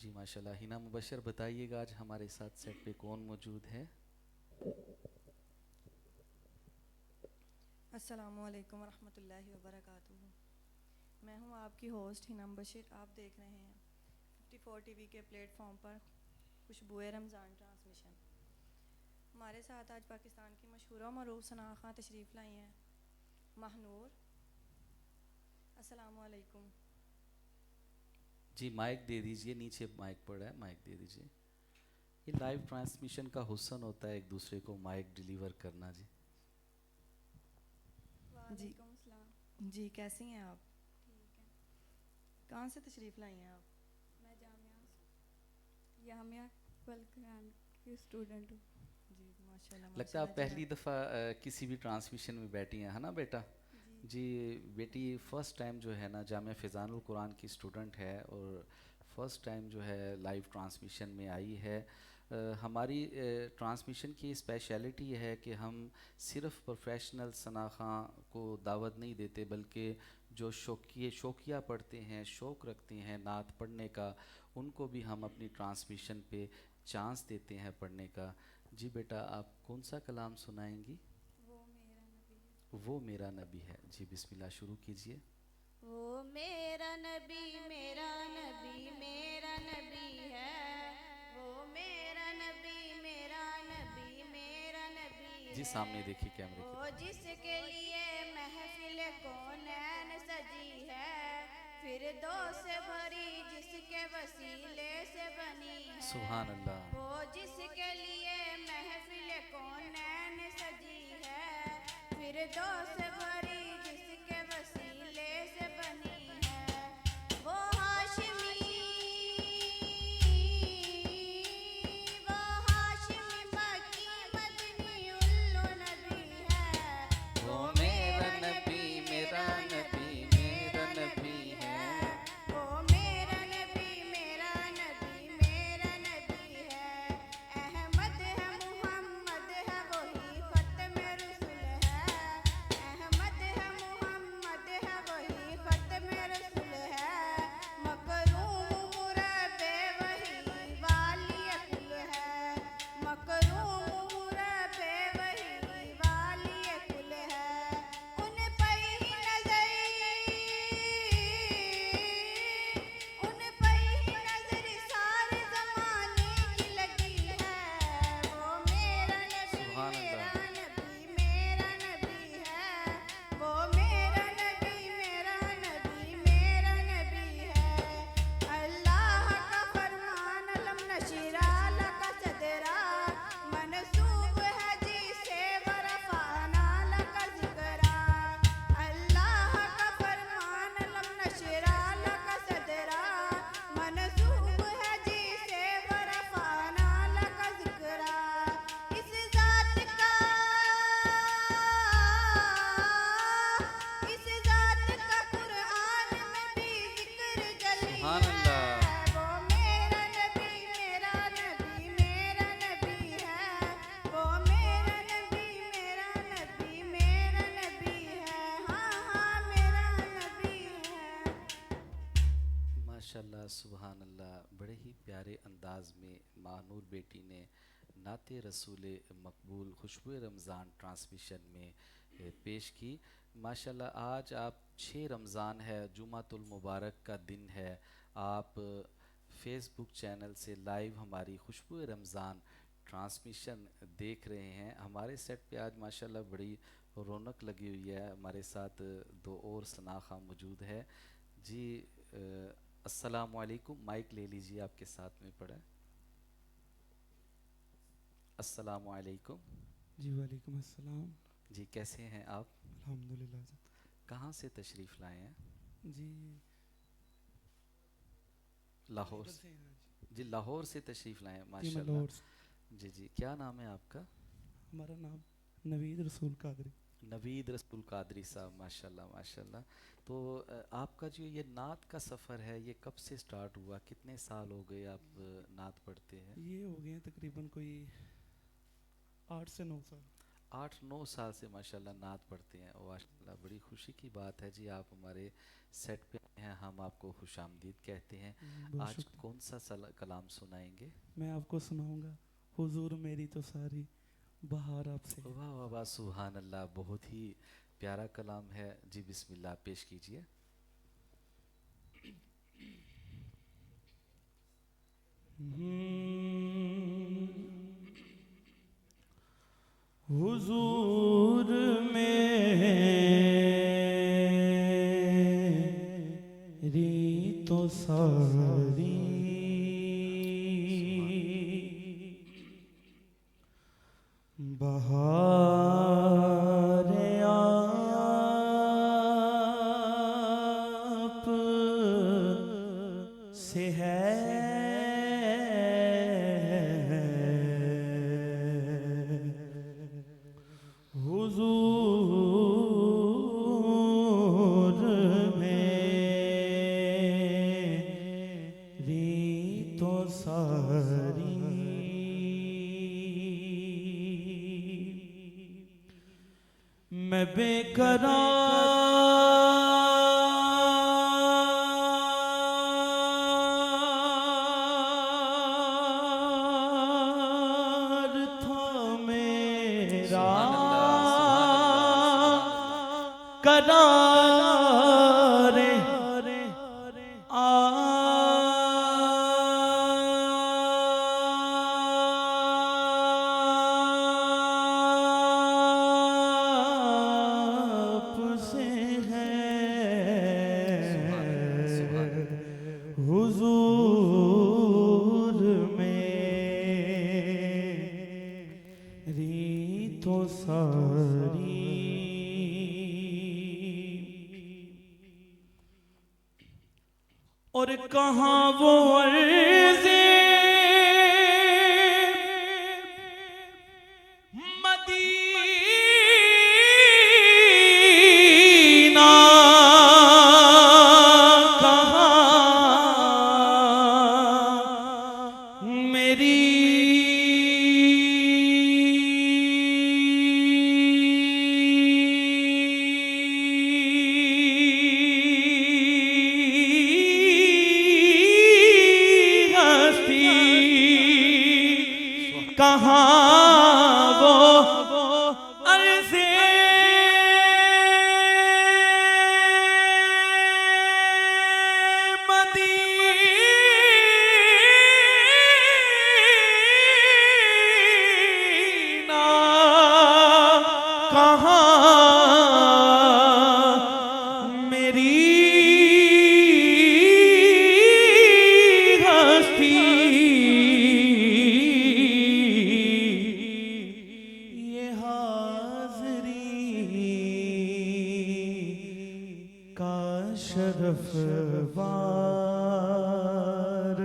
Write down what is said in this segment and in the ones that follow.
जी माशाल्लाह। हिना मुबशर बताइएगा आज हमारे साथ सेट पे कौन मौजूद है? अस्सलामुअलैकुम वरहमतुल्लाहि वबरकातुहू। मैं हूं आपकी होस्ट हिना मुबशर। आप देख रहे हैं 54 टीवी के प्लेटफॉर्म पर खुशबुए रमज़ान ट्रांसमिशन। हमारे साथ आज पाकिस्तान की मशहूर और मरूफ सना खां तशरीफ़ लाई हैं। महनूर, अस्सलामुअलैकुम। जी माइक दे दीजिए, नीचे माइक पड़ा है, माइक दे दीजिए। ये लाइव ट्रांसमिशन का हुस्न होता है, एक दूसरे को माइक डिलीवर करना। जी वालेकुम सलाम। जी कैसी हैं आप? ठीक है। कहाँ से तशरीफ़ लाई हैं आप? मैं जामिया कुल कुरान की स्टूडेंट हूँ। जी माशाल्लाह लगता है आप माशाल्लाह। पहली दफ़ा किसी भी ट्रांसमिशन में बैठी हैं, है ना बेटा? जी जी बेटी फ़र्स्ट टाइम जो है ना जामिया फ़िज़ानुल कुरान की स्टूडेंट है और फ़र्स्ट टाइम जो है लाइव ट्रांसमिशन में आई है। हमारी ट्रांसमिशन की स्पेशलिटी ये है कि हम सिर्फ़ प्रोफेशनल सना खां को दावत नहीं देते, बल्कि जो शौकिया पढ़ते हैं, शौक़ रखते हैं नात पढ़ने का, उनको भी हम अपनी ट्रांसमिशन पे चांस देते हैं पढ़ने का। जी बेटा, आप कौन सा कलाम सुनाएंगी? वो मेरा नबी है। वो मेरा नबी है। जी बिस्मिल्लाह शुरू कीजिए। वो मेरा नबी मेरा नबी मेरा नबी है। वो मेरा नबी मेरा नबी मेरा नबी जी है। सामने देखिए कैमरे की वो तरफ। जिसके लिए महफिल कौनैन सजी है, फिर दो से भरी जिसके वसीले से बनी है। सुभान अल्लाह। वो जिसके लिए महफिल कौनैन सजी है, फिर दो से भरी जिसके वसीले से बनी है। सुभान अल्लाह। वो मेरा नबी मेरा नबी मेरा नबी है, वो मेरा नबी मेरा नबी मेरा नबी है, हाँ हाँ मेरा नबी है। माशाल्लाह सुभान अल्लाह, बड़े ही प्यारे अंदाज में मानूर बेटी ने नाते रसूल मकबूल खुशबू रमज़ान ट्रांसमिशन में पेश की। माशाल्लाह आज आप 6 रमज़ान है, जुमातुल मुबारक का दिन है, आप फेसबुक चैनल से लाइव हमारी खुशबू रमज़ान ट्रांसमिशन देख रहे हैं। हमारे सेट पे आज माशाल्लाह बड़ी रौनक लगी हुई है। हमारे साथ 2 और सनाखा मौजूद है जी। अस्सलामु अलैकुम, माइक ले लीजिए, आपके साथ में पड़ा है। अस्सलामु अलैकुम जी वालेकुम अस्सलाम। जी, कैसे हैं आप? अल्हम्दुलिल्लाह जी। कहाँ से तशरीफ़ लाए हैं? जी लाहौर इधर से। से हैं जी। जी, लाहौर से तशरीफ़ लाए हैं, जी मैं माशाल्लाह। लाहौर से। जी जी, क्या नाम है आपका? हमारा नाम नवीद रसूल कादरी। नवीद रसूल कादरी साहब, माशाल्लाह माशाल्लाह। तो आपका जो ये नात का सफ़र है, ये कब से स्टार्ट हुआ? कितने साल हो गए आप नात पढ़ते हैं? ये हो गए हैं तकरीबन कोई 8 से 9 साल। 8-9 साल से माशाल्लाह नात पढ़ते हैं। माशाल्लाह, बड़ी खुशी की बात है जी, आप हमारे सेट पे हैं, हम आपको खुशामदीद कहते हैं। बहुत आज शुक्रिया। कौन सा कलाम सुनाएंगे? मैं आपको सुनाऊंगा हुजूर मेरी तो सारी बहार आपसे। वाह वाह वाह, सुभान अल्लाह, बहुत ही प्यारा कलाम है जी। बिस्मिल्लाह, पेश कीजिए। हुजूर मेरी तो सारी बहार आप से है, हुजूर मेरी तो सारी मैं बेकरार था मेरा सुभान अल्लाह सुभान अल्लाह सुभान अल्लाह। करार आपसे सुभान अल्लाह सुभान है, अल्लाह। हुजूर मेरी तो सारी और कहाँ वो अर्ज़े मदीना, कहाँ मेरी हस्ती, कहाँ वो अर्ज़े मदीना, कहाँ मेरी हस्ती, ये हाज़री का शरफ वार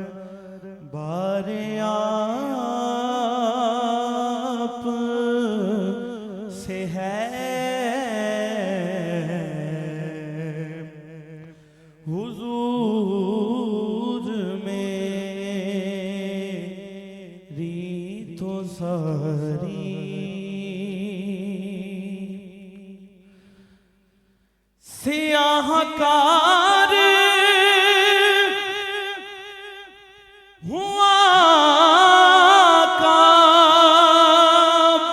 बारे आप से है, हुजूर प्यार हुआ का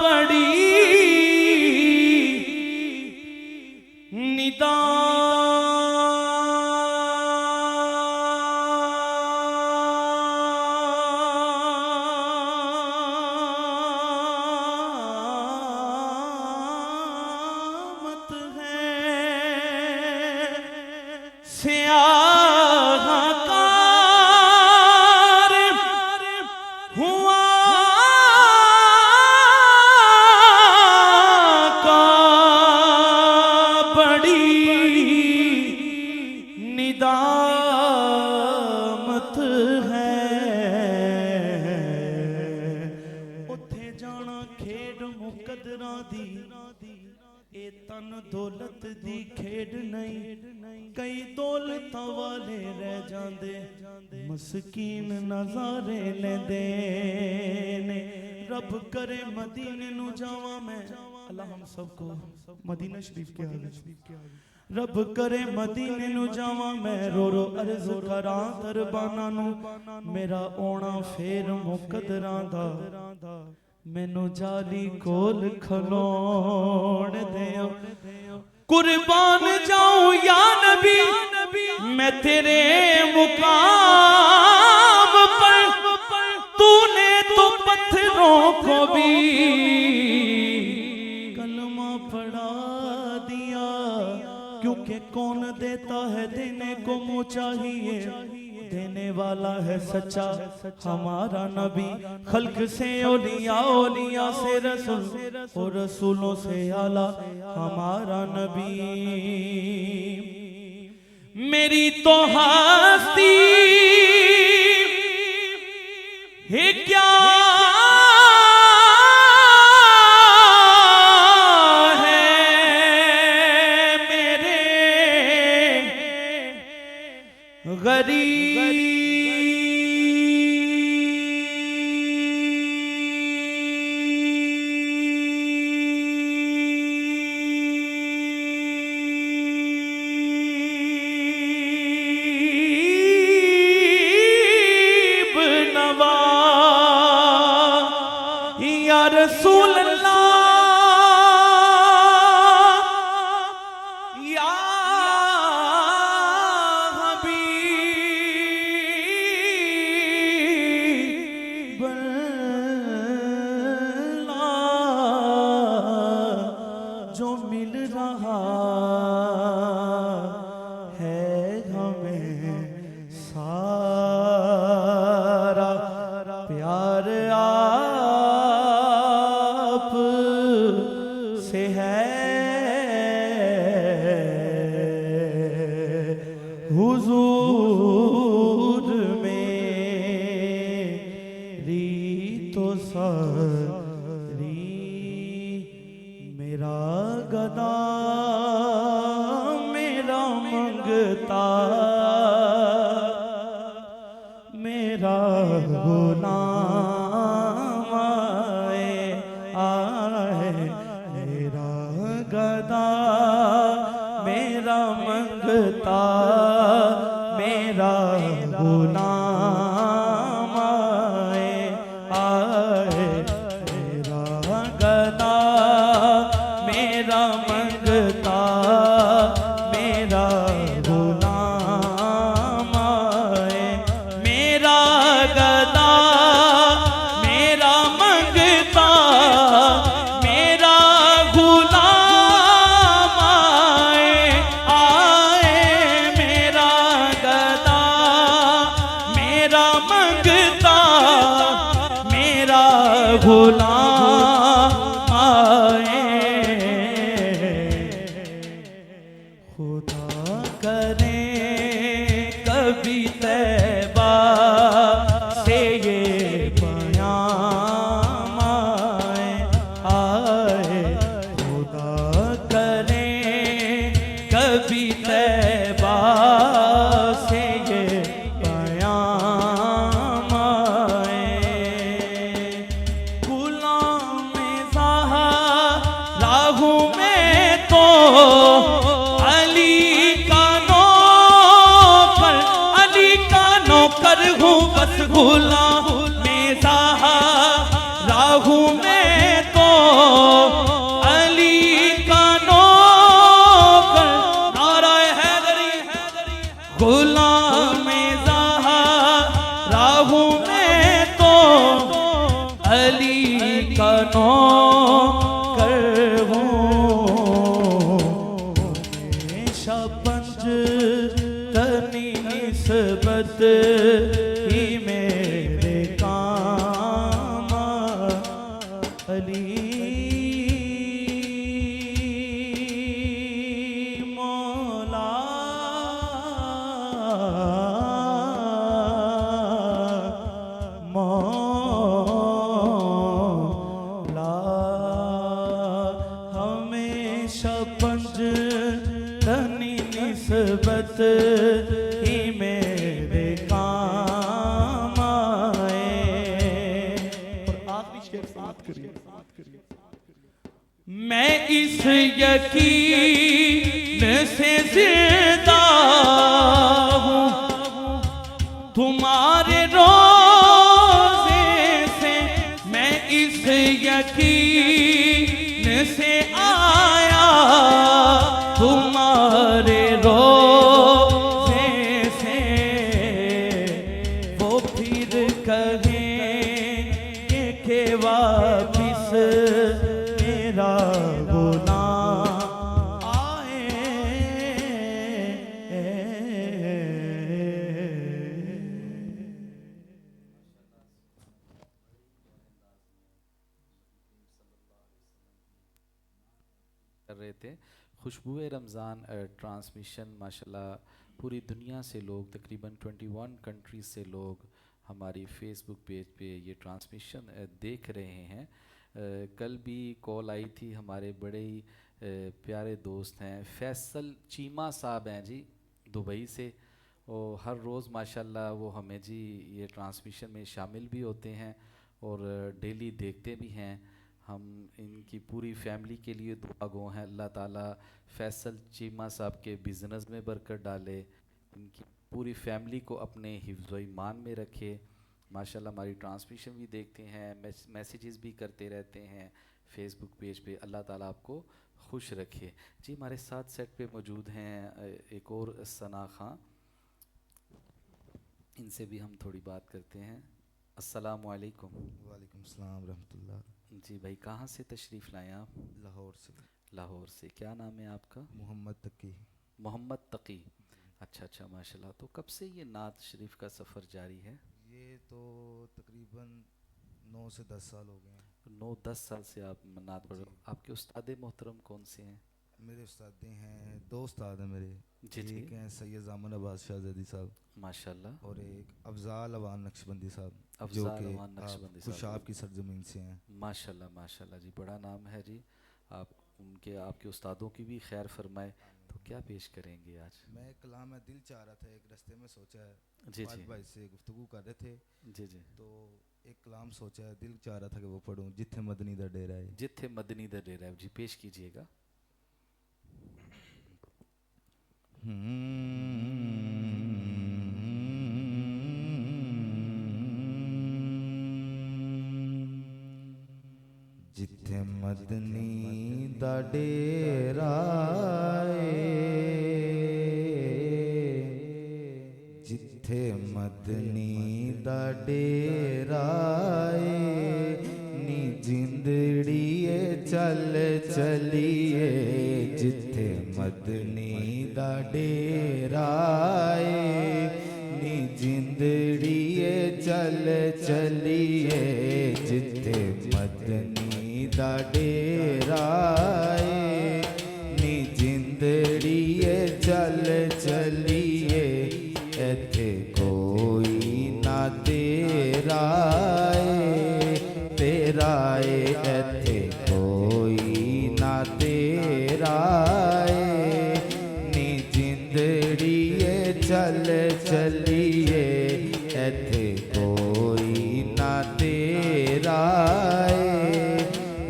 बड़ी निदामत है स्याहकार हुआ का बड़ी निदामत है उत्थे जाना खेड मुकदरां दी ए तन दौलत दी खेड नहीं कई दौलतां वाले रह जांदे मस्कीन नज़ारे लेंदे ने रब करे मदीने नू जावां मैं अल्लाह हम सबको मदीना शरीफ के आगे रब करे मदीने नू जावां मैं रो रो अर्ज करां दरबाना नू मेरा ओना फेर मुकदरां दा मैनू जाली कोल खलोण देओ कुर्बान जाऊं या नबी मैं तेरे मुकाम पर तूने तो पत्थरों को भी कलमा पढ़ा दिया क्योंकि कौन देता है देने को मुँह चाहिए देने वाला है सच्चा हमारा नबी खल्क से औलिया औलिया से रसूल और रसूलों से आला हमारा नबी मेरी तो हस्ती है क्या रसूल अल्लाह या हबीब अल्लाह जो मिल रहा है हमें सारा प्यार से है हुजूर मेरी तो सारी मेरा गदा मेरा मंगता मेरा गुलाम आए मेरा गदा मेरा मंगता मेरा गुलाम आए मेरा गदा मेरा मंगता मेरा गुलाम आए मेरा गदा मेरा मंगता मेरा गुलाम आए मेरा गदा मेरा मंगता मेरा गुलाम आए खुदा करे कभी तैबा से ये बयान आए खुदा करे कभी तैबा से ये बयान आए गुलाम ज़हरा हूँ मैं तो अली का नो गुलाम ज़हरा हूँ मैं तो अली का नौकर हूँ। हमेशा पंज तनी निस्बत ही मेरे काम अली मौला मौला हमेशा पंज तनी निस्बत ही मेरे काम आए। और आखिरी शेर समाप्त करिए। मैं इस यकीन से जिंदा हूँ तुम्हारे रोज़े से, मैं इस यकीन से आया तुम्हारे रोज़े से। वो फिर कहेंगे कि वापिस मेरा गुनाह आए। कर रहे थे खुशबुए रमज़ान ट्रांसमिशन। माशाल्लाह पूरी दुनिया से लोग, तकरीबन 21 कंट्रीज से लोग हमारी फेसबुक पेज पे ये ट्रांसमिशन देख रहे हैं। कल भी कॉल आई थी, हमारे बड़े ही प्यारे दोस्त हैं फैसल चीमा साहब हैं जी दुबई से, और हर रोज़ माशाल्लाह वो हमें जी ये ट्रांसमिशन में शामिल भी होते हैं और डेली देखते भी हैं। हम इनकी पूरी फैमिली के लिए दुआ गो हैं, अल्लाह ताला फैसल चीमा साहब के बिज़नेस में बरकत डाले, इनकी पूरी फैमिली को अपने हिफ्ज़ व ईमान में रखे। माशाल्लाह हमारी ट्रांसमिशन भी देखते हैं, मैसेजेस भी करते रहते हैं फेसबुक पेज पे। अल्लाह ताला आपको खुश रखे जी। हमारे साथ सेट पे मौजूद हैं एक और सना खां, इनसे भी हम थोड़ी बात करते हैं। अस्सलामु अलैकुम। वालेकुम सलाम रहमतुल्लाह। जी भाई, कहाँ से तशरीफ़ लाए आप? लाहौर से। लाहौर से। क्या नाम है आपका? मोहम्मद तकी। मोहम्मद तकी। अच्छा अच्छा, माशाल्लाह। तो कब से ये नात शरीफ का सफ़र जारी है? ये तो तकरीबन 9 से 10 साल हो गए हैं। 9-10 साल से आप नात पढ़ रहे हो। आपके उस्ताद मोहतरम कौन से हैं? मेरे उस्ताद हैं, 2 उस्ताद हैं मेरे। जी जी। एक हैं सैयद ज़ामन अब्बास शाहज़दी साहब माशाल्लाह। और एक अफजाल अवान नक्शबंदी साहब, जो अफजाल कि अवान नक्शबंदी खुशाब साहब। की सरजमीन से हैं। माशाल्लाह माशाल्लाह जी, बड़ा नाम है जी। आप उनके आपके उस्तादों की भी खैर फरमाए। तो क्या पेश करेंगे आज? मैं कलाम में दिल चाह रहा था, एक रास्ते में सोचा है, जी आज जी भाई से गुफ्तगू कर रहे थे जी जी। तो एक कलाम सोचा है, दिल चाह रहा था कि वो पढ़ूं, जिथे मदनी दा डेरा है। जिथे मदनी दा डेरा है जी, पेश कीजिएगा। जिथे मदनी दा डेरा जिथे मदनी दा डेरा नी जिंदड़िए चल चलिए, जिथे मदनी दा डेरा नी जिंदड़िए चल चलिए, जिथे मदनी दा डेरा नी जिंदड़िए चल चलिए, एथे कोई ना तेरा तेरा एथे कोई ना तेरा नी जिंदड़िए चल चलिए, एथे कोई ना तेरा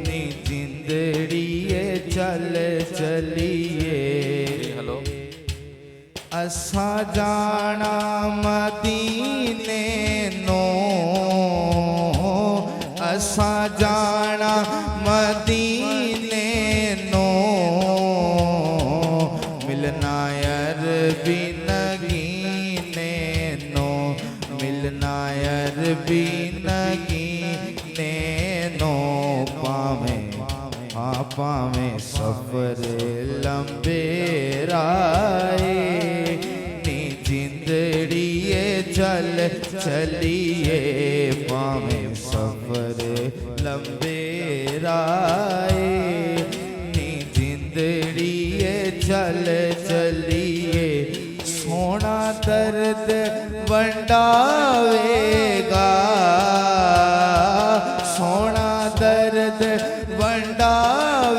नी जिंदड़िए चल चलिए। हेलो। असा जाना मदीने नो, असा जाना मदीने नो, मिलना अरबी नगीने भी नगीने नो पावें हाँ पावें सफर लंबे राए नी जिंदड़िए चल चलिए पावें सफर लंबे राए नी जिंदड़िए चल चलिए सोना दर्द वंडावेगा सोना दर्द वंडावेगा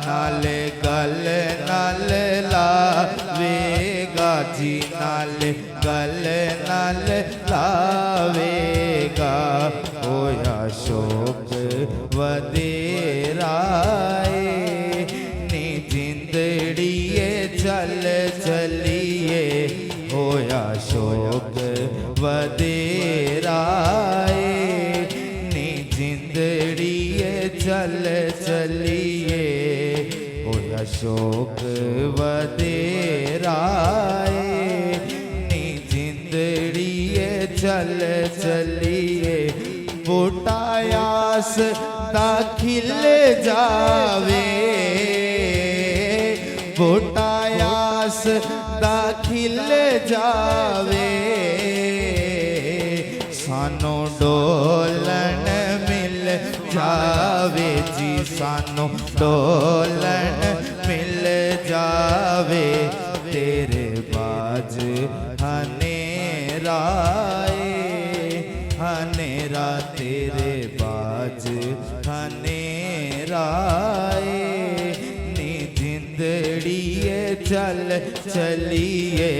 नाले गल नाल लावेगा जी नाले गल नाल लावेगा होया शोक वदेराए नी जिंदड़िए चल चलिए होया शोक वदेराए नी जिंदड़िए चल चलिए होया शोक वदेराए नी जिंदड़िए चल चलिए बूटायास दाखिल जावे बूटायास दाखिल जावे सानू डोलन मिल जावे जी सानू डोलन मिल जावे तेरे बाज हनेराए हनेरा तेरे बाज हनेराए नी जिंदड़िए चल चलिए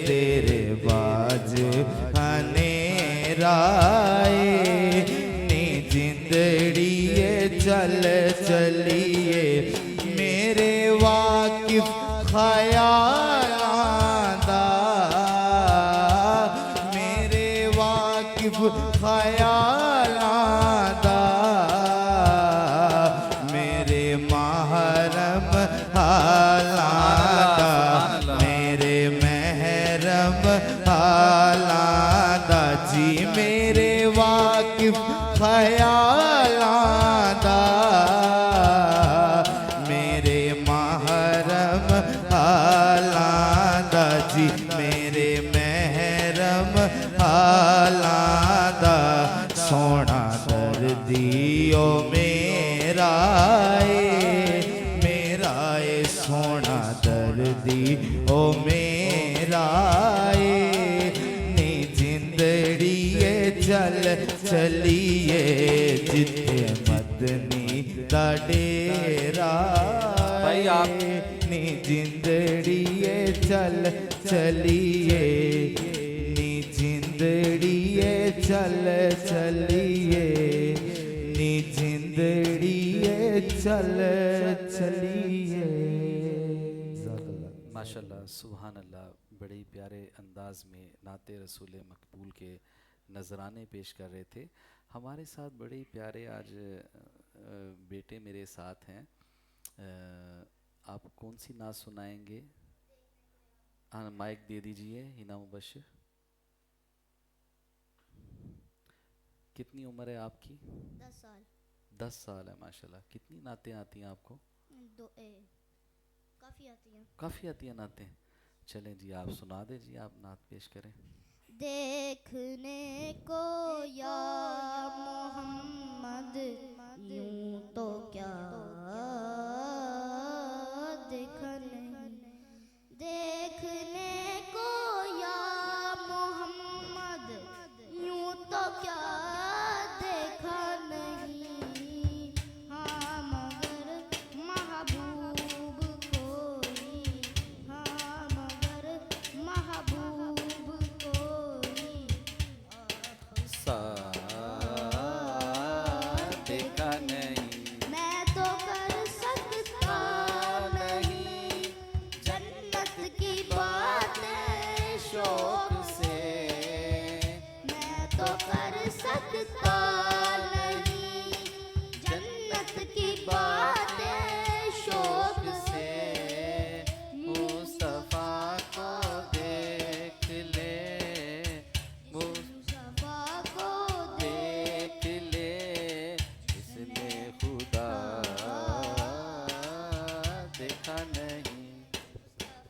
तेरे बाज हनेराए नी जिंदड़िए चल चलिए मेरे वाकिफ ख्यालांदा मेरे वाकिफ ख्यालांदा मेरे महरम हालांदा मेरे महरम हालांदा जी मेरे वाकिफ ख्यालांदा मेरे महरम हालांदा जी मेरे महरम हालांदा सोना दर्दियो मेरा ए सोना दर्दी ओ मेरा नी जिंदड़िए चल चलिए जिथे मदनी दा डेरा भाई आप नी जिंदड़िए चल चलिए नी जिंदड़िए चल चलिए नी जिंदड़िए चल चलिए माशाल्लाह सुभान अल्लाह बड़े ही प्यारे अंदाज में नाते रसूल मकबूल के नजराने पेश कर रहे थे। हमारे साथ बड़े ही प्यारे आज बेटे मेरे साथ हैं। आप कौन सी नात सुनाएंगे? हाँ माइक दे दीजिए हिना मुबश्शिर। कितनी उम्र है आपकी? 10 साल। 10 साल है माशाल्लाह। कितनी नातें आती हैं आपको? काफ़ी आती हैं। काफ़ी आती हैं नातें। चलें जी आप सुना दीजिए, आप नात पेश करें। देखने को या मोहम्मद यूं तो क्या देखा नहीं, देखने को या मोहम्मद यूं तो क्या देखा नहीं, हाँ मगर महबूब कोई, हाँ मगर महबूब कोई देखा नहीं। मैं तो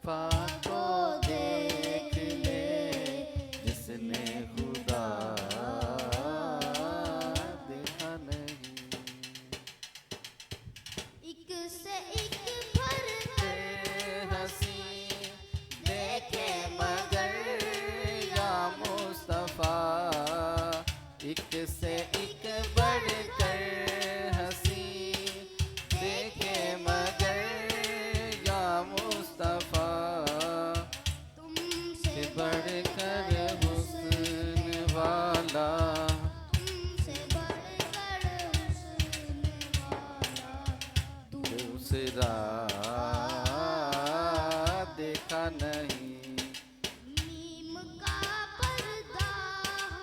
मुस्तफ़ा को देख ले जिसने खुदा देखा नहीं। एक से एक बढ़कर हंसी देखे मगर या मुस्तफ़ा, एक से एक बढ़कर हंसी देखे मगर या मुस्तफ़ा, तुमसे से बढ़कर हुस्न वाला, तुमसे बढ़कर हुस्न वाला दूसरा देखा नहीं। नीम का पर्दा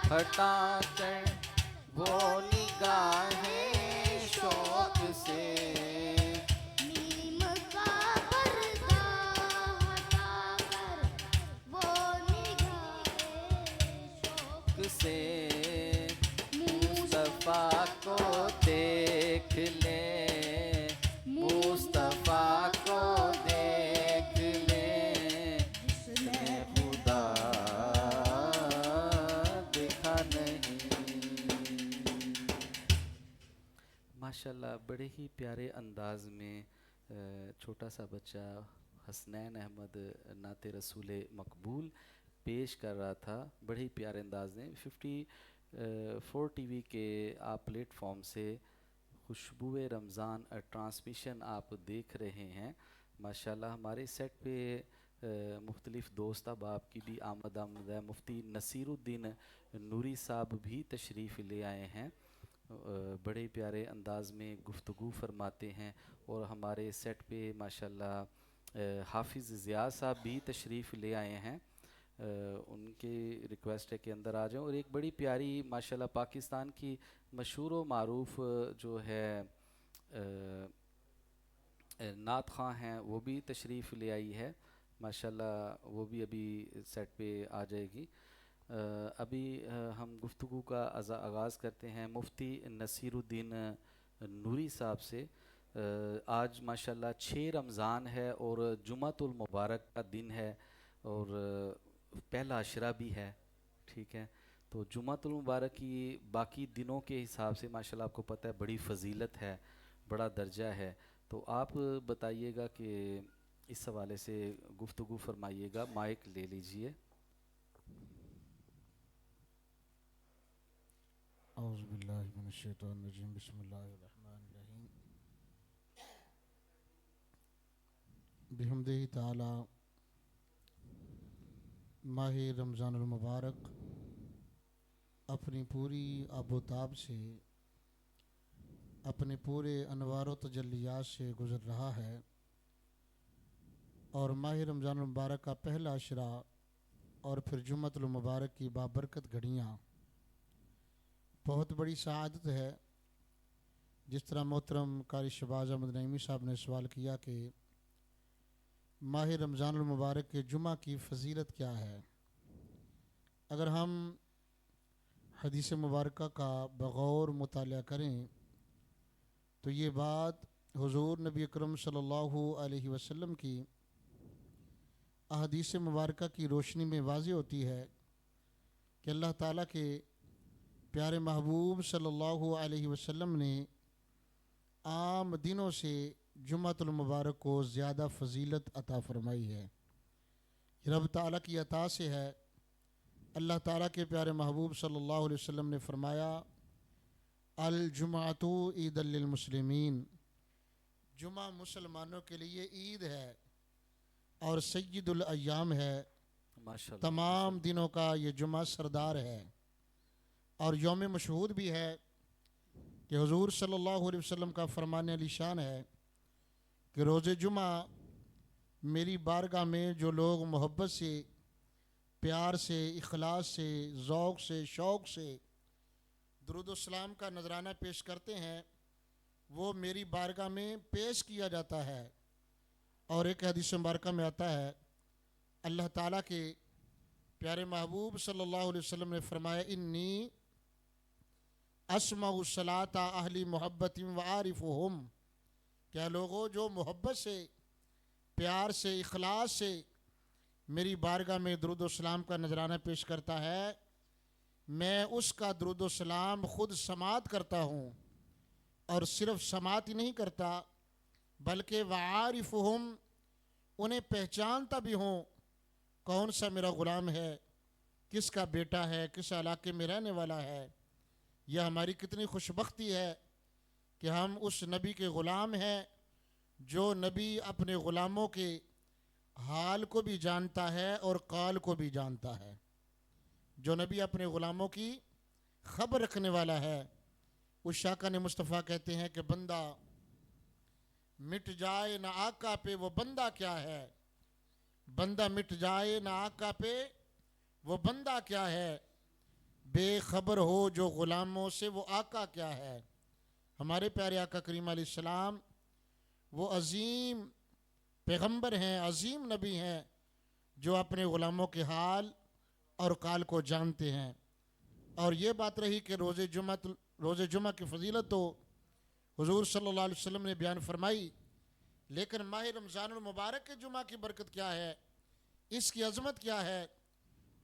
हटा कर वो निगाहें शौक से, नीम का पर्दा हटाकर वो निगाहें शौक से मुस्तफ़ा को देख ले, मुस्तफ़ा को देख ले जिसने खुदा देखा नहीं। माशाल्लाह बड़े ही प्यारे अंदाज में छोटा सा बच्चा हसनैन अहमद नाते रसूल मकबूल पेश कर रहा था बड़े ही प्यारे अंदाज में। 54 टीवी के आप प्लेटफॉर्म से खुशबुए रमज़ान ट्रांसमिशन आप देख रहे हैं। माशाल्लाह हमारे सेट पे मुख्तलिफ़ दोस्त अहबाब की भी आमद है। मुफ्ती नसीरुद्दीन नूरी साहब भी तशरीफ़ ले आए हैं, बड़े प्यारे अंदाज में गुफ्तगू फरमाते हैं। और हमारे सेट पे माशाल्लाह हाफिज़ ज़िया साहब भी तशरीफ़ ले आए हैं, उनके रिक्वेस्ट है कि अंदर आ जाएं। और एक बड़ी प्यारी माशाल्लाह पाकिस्तान की मशहूर व मारूफ़ जो है नात ख़ां हैं वो भी तशरीफ़ ले आई है माशाल्लाह, वो भी अभी सेट पे आ जाएगी। अभी हम गुफ्तगू का आगाज़ करते हैं मुफ्ती नसीरुद्दीन नूरी साहब से। आज माशाल्लाह 6 रमज़ान है और जुमातुल मुबारक का दिन है और पहला अशरा भी है, ठीक है। तो जुमातुल मुबारक की बाकी दिनों के हिसाब से माशाल्लाह आपको पता है बड़ी फ़जीलत है, बड़ा दर्जा है। तो आप बताइएगा कि इस हवाले से गुफ्तगू फरमाइएगा, माइक ले लीजिए। औज़ुबिल्लाहिमिनश्शैतानिर्रजीम बिस्मिल्लाहिर्रहमानिर्रहीम बिहम्दिही ताला माह रमज़ानुल मुबारक अपनी पूरी आबोताब से, अपने पूरे अनवार व तजल्लियात से गुज़र रहा है और माह रमज़ानुल मुबारक का पहला अशरा और फिर जुम्मतुल मुबारक की बाबरकत घड़ियाँ बहुत बड़ी सआदत है। जिस तरह मोहतरम कारी शहबाज अहमद नईमी साहब ने सवाल किया कि माह रमज़ानुल मुबारक के जुमा की फ़जीलत क्या है, अगर हम हदीस मुबारक का बग़ौर मुताला करें तो ये बात हुज़ूर नबी अकरम सल्लल्लाहु अलैहि वसल्लम की अहदीस मुबारक की रोशनी में वाज़े होती है कि अल्लाह ताला के प्यारे महबूब सल्लल्लाहु अलैहि वसल्लम ने आम दिनों से जुम्मतुल मुबारक को ज़्यादा फ़जीलत अता फ़रमाई है। रब ताला की अता से है। अल्लाह ताला के प्यारे महबूब सल्लल्लाहु अलैहि वसल्लम ने फ़रमाया अल जुमातु ईदल लिल मुस्लिमीन, जुमा मुसलमानों के लिए ईद है और सय्यदुल अय्याम है। माशाल्लाह तमाम दिनों का ये जुमा सरदार है और यौम मशहूद भी है कि हुज़ूर सल्लल्लाहु अलैहि वसल्लम का फरमान अलीशान है कि रोज़े जुमा मेरी बारगाह में जो लोग मोहब्बत से, प्यार से, इखलास से, ज़ौक़ से, शौक़ से दुरूद सलाम का नजराना पेश करते हैं वो मेरी बारगाह में पेश किया जाता है। और एक हदीस मुबारक में आता है अल्लाह ताला के प्यारे महबूब सल्लल्लाहु अलैहि वसल्लम ने फरमाया इन्नी अस्माउ सलाता अहली मोहब्बतिम व आरिफुहुम, क्या लोगों जो मोहब्बत से, प्यार से, इखलास से मेरी बारगाह में दरूद सलाम का नजराना पेश करता है, मैं उसका दरूद सलाम खुद समात करता हूँ, और सिर्फ समात ही नहीं करता बल्कि वारिफ़ुहुम, उन्हें पहचानता भी हूँ कौन सा मेरा ग़ुलाम है, किसका बेटा है, किस इलाके में रहने वाला है। यह हमारी कितनी खुशबख्ती है कि हम उस नबी के ग़ुलाम हैं जो नबी अपने ग़ुलामों के हाल को भी जानता है और काल को भी जानता है, जो नबी अपने ग़ुलामों की खबर रखने वाला है। उस शाका ने मुस्तफ़ा कहते हैं कि बंदा मिट जाए ना आका पे वो बंदा क्या है, बंदा मिट जाए ना आका पे वो बंदा क्या है, बेखबर हो जो ग़ुलामों से वो आका क्या है। हमारे प्यारे आका करीम अलैहिस्सलाम वो अज़ीम पैगंबर हैं, अज़ीम नबी हैं, जो अपने ग़ुलामों के हाल और काल को जानते हैं। और ये बात रही कि रोज़े जुमा की फ़जीलत तो हुज़ूर सल्लल्लाहु अलैहि वसल्लम ने बयान फरमाई, लेकिन माह रमज़ानुल मुबारक के जुमा की बरकत क्या है, इसकी अज़मत क्या है।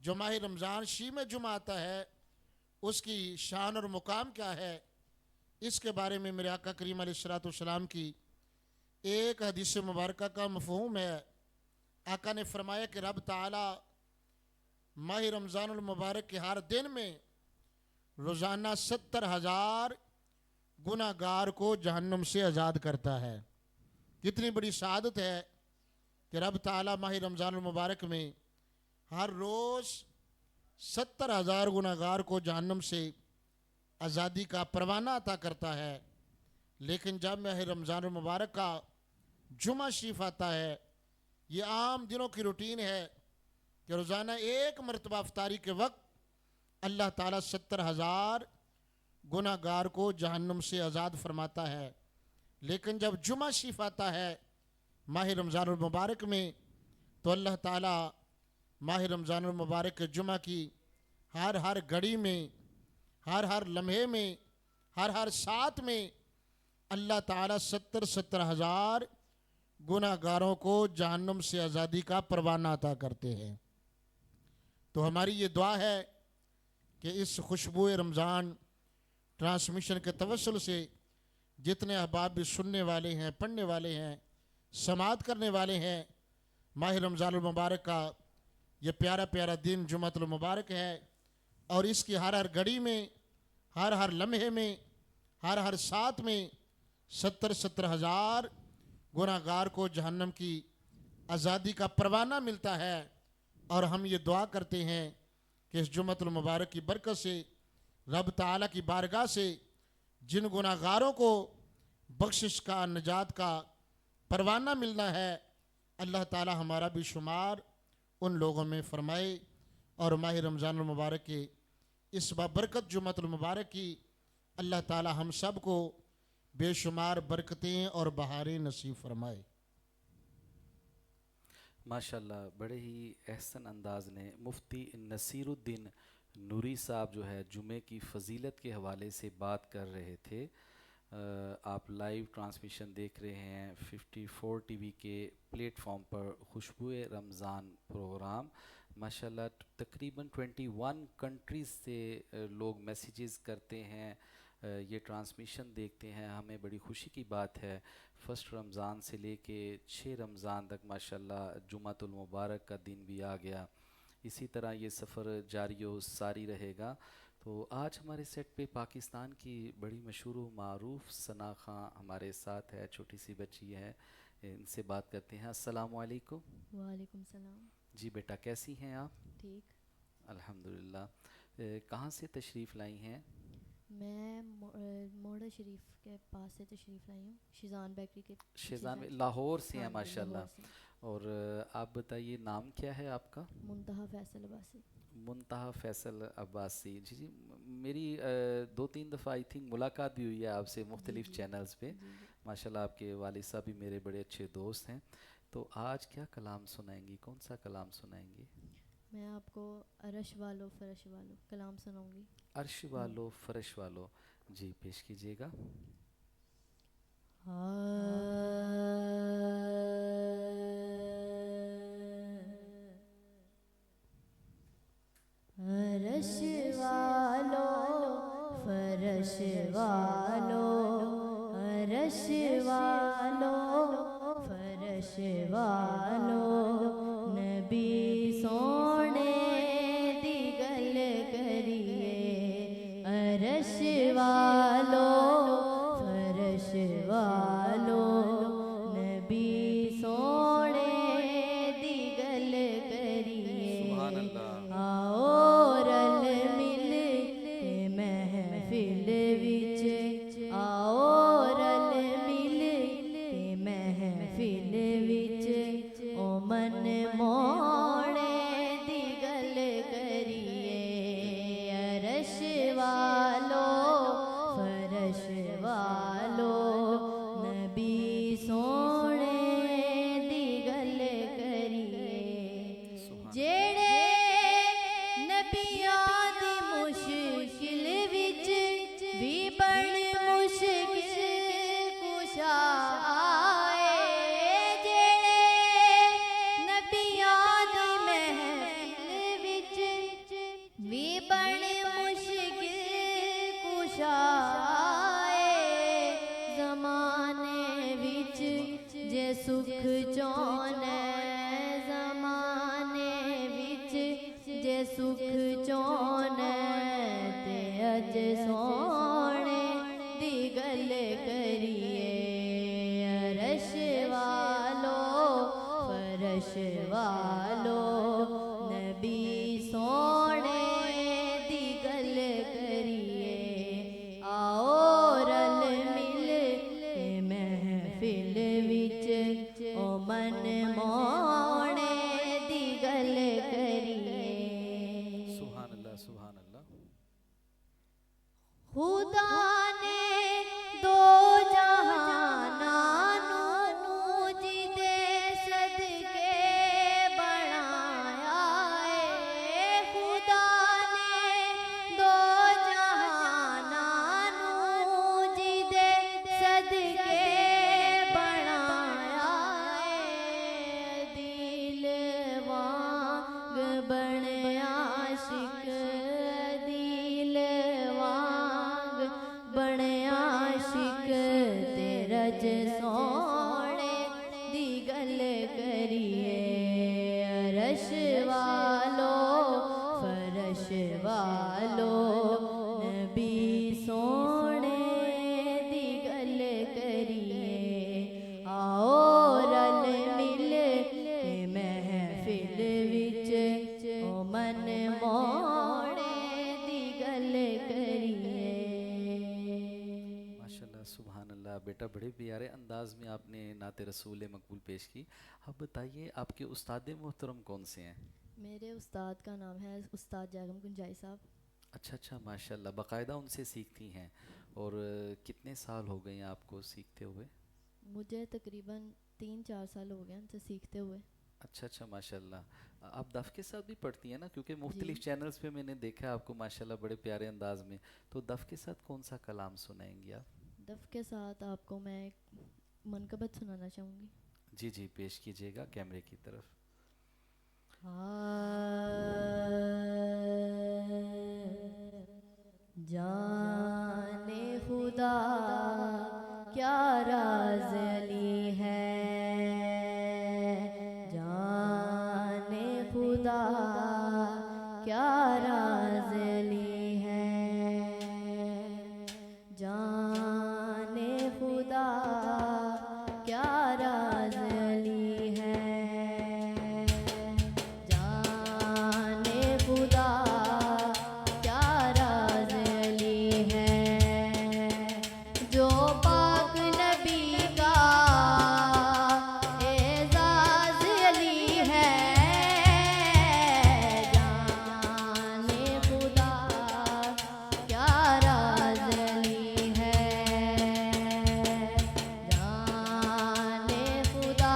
जो माह रमज़ान शी में जुमा आता है उसकी शान और मुकाम क्या है, इसके बारे में मेरे आका करीम अलैहिस्सलाम की एक हदीस मुबारक का मफ़हूम है। आका ने फरमाया कि रब ताला माह रमज़ानुल मुबारक के हर दिन में रोज़ाना 70,000 गुनाहगार को जहन्नुम से आज़ाद करता है। कितनी बड़ी शहादत है कि रब ताला माह रमज़ानुल मुबारक में हर रोज़ 70,000 गुनाहगार को जहन्नुम से आज़ादी का परवाना अता करता है। लेकिन जब माह रमज़ानुल मुबारक का जुमा शरीफ आता है, ये आम दिनों की रूटीन है कि रोज़ाना एक मरतबा अफ्तारी के वक्त अल्लाह ताला 70,000 गुनाहगार को जहन्नुम से आज़ाद फरमाता है। लेकिन जब जुमा शरीफ आता है माह रमज़ानुल मुबारक में, तो अल्लाह ताला माह रमज़ानुल मुबारक के जुमा की हर घड़ी में, हर लम्हे में, हर साथ में अल्लाह ताला 70,000 गुनाहगारों को जहन्नुम से आज़ादी का परवाना अता करते हैं। तो हमारी ये दुआ है कि इस खुशबू रमज़ान ट्रांसमिशन के तवस्सुल से जितने अहबाब भी सुनने वाले हैं, पढ़ने वाले हैं, समात करने वाले हैं, माह रमज़ानुल मुबारक का ये प्यारा प्यारा दिन जुमातुल मुबारक है, और इसकी हर घड़ी में, हर लम्हे में, हर साथ में 70,000 गुनाहगार को जहन्नम की आज़ादी का परवाना मिलता है। और हम ये दुआ करते हैं कि इस जुमातुल मुबारक की बरकत से रब ताला की बारगाह से जिन गुनाहगारों को बख्शिश का, निजात का परवाना मिलना है, अल्लाह ताला हमारा भी शुमार उन लोगों में फरमाए। और माह रमज़ानुल मुबारक के इस बाबरकत जुमातुल मुबारक की अल्लाह ताला हम सब को बेशुमार बरकतें और बहारें नसीब फरमाए। माशाल्लाह, बड़े ही एहसन अंदाज ने मुफ्ती नसीरुद्दीन नूरी साहब जो है जुमे की फ़जीलत के हवाले से बात कर रहे थे। आप लाइव ट्रांसमिशन देख रहे हैं 54 टीवी के प्लेटफॉर्म पर खुशबू रमज़ान प्रोग्राम। माशाल्लाह तकरीबन 21 कंट्रीज़ से लोग मैसेजेस करते हैं, ये ट्रांसमिशन देखते हैं। हमें बड़ी खुशी की बात है, फ़र्स्ट रमज़ान से लेके 6 रमज़ान तक माशाल्लाह जुमातुल मुबारक का दिन भी आ गया। इसी तरह ये सफ़र जारी व सारी रहेगा। तो आज हमारे सेट पे पाकिस्तान की बड़ी मशहूर मारूफ़ सना खां हमारे साथ है, छोटी सी बच्ची है, इनसे बात करते हैं। अस्सलाम वालेकुम। वालेकुम सलाम। जी बेटा, कैसी हैं आप? ठीक। अल्हम्दुलिल्लाह। कहाँ से तशरीफ़ लाई हैं? मैं मोड़ा शरीफ के पास से तशरीफ़ लाई हूँ, शिजान बेकरी के। शेजान में लाहौर से हैं हाँ जी, माशाल्लाह। लाहौर से। और आप बताइए नाम क्या है आपका? मुंतहा फैसल अब्बासी। मुंतहा फैसल अब्बासी। जी जी, मेरी 2-3 दफ़ा आई थिंक मुलाकात भी हुई है आपसे मुख्तलिफ़ जी, चैनल्स पे। जी, जी। माशाल्लाह आपके वालिद साहब भी मेरे बड़े अच्छे दोस्त हैं। तो आज क्या कलाम सुनाएंगी, कौन सा कलाम सुनाएंगी? मैं आपको अरश वालो फरश वालो कलाम सुनाऊंगी। अर्श वालो फरश वालो, जी पेश कीजिएगा। सुख चोने ते अज सोने दी गल करिए अरश वालो फरश वालो नबी सोने दी गल करिए आओ रल मिल के महफिल विच ओ मन मोने दी गल करिए सुभान अल्लाह, सुभान अल्लाह। खुदा ने दो जहानां नू जिदे सदके बनाया है खुदा ने दो जहानां नू जिदे सदके बनाया है दिल वांग बने आशिक दिल वांग बने आशिक तेरा सोने दी गल करिए अरश वालो फरश वालो नबी सोने दी गल करिए आओ रल मिल के महफिल विच ओ मन मोने दी गल करिए माशाल्लाह, सुभान अल्लाह। बेटा बड़े प्यारे अंदाज में आपने नाते रसूल मकबूल पेश की। अब बताइए आपके उस्ताद मोहतरम कौन से हैं? मेरे उस्ताद का नाम है उस्ताद जागम गुंजाई साहब। अच्छा अच्छा, माशाल्लाह, बाकायदा उनसे सीखती हैं। और कितने साल हो गए हैं आपको सीखते हुए? मुझे तकरीबन 3-4 साल हो गए उनसे सीखते हुए। अच्छा अच्छा, माशाल्लाह। आप दफ़ के साथ भी पढ़ती हैं ना, क्योंकि मुख्तलिफ चैनल्स पे मैंने देखा है आपको माशाल्लाह बड़े प्यारे अंदाज में। तो दफ़ के साथ कौन सा कलाम सुनाएंगी आप? दफ़ के साथ आपको मैं एक मनकबत सुनाना चाहूँगी। जी जी, पेश कीजिएगा कैमरे की तरफ। जाने खुदा क्या राज अली है जाने खुदा क्या राज अली है जाने खुदा क्या राज अली है जाने खुदा क्या राज अली है जो पाक नबी का एजाज अली है जाने खुदा क्या राज अली है जाने खुदा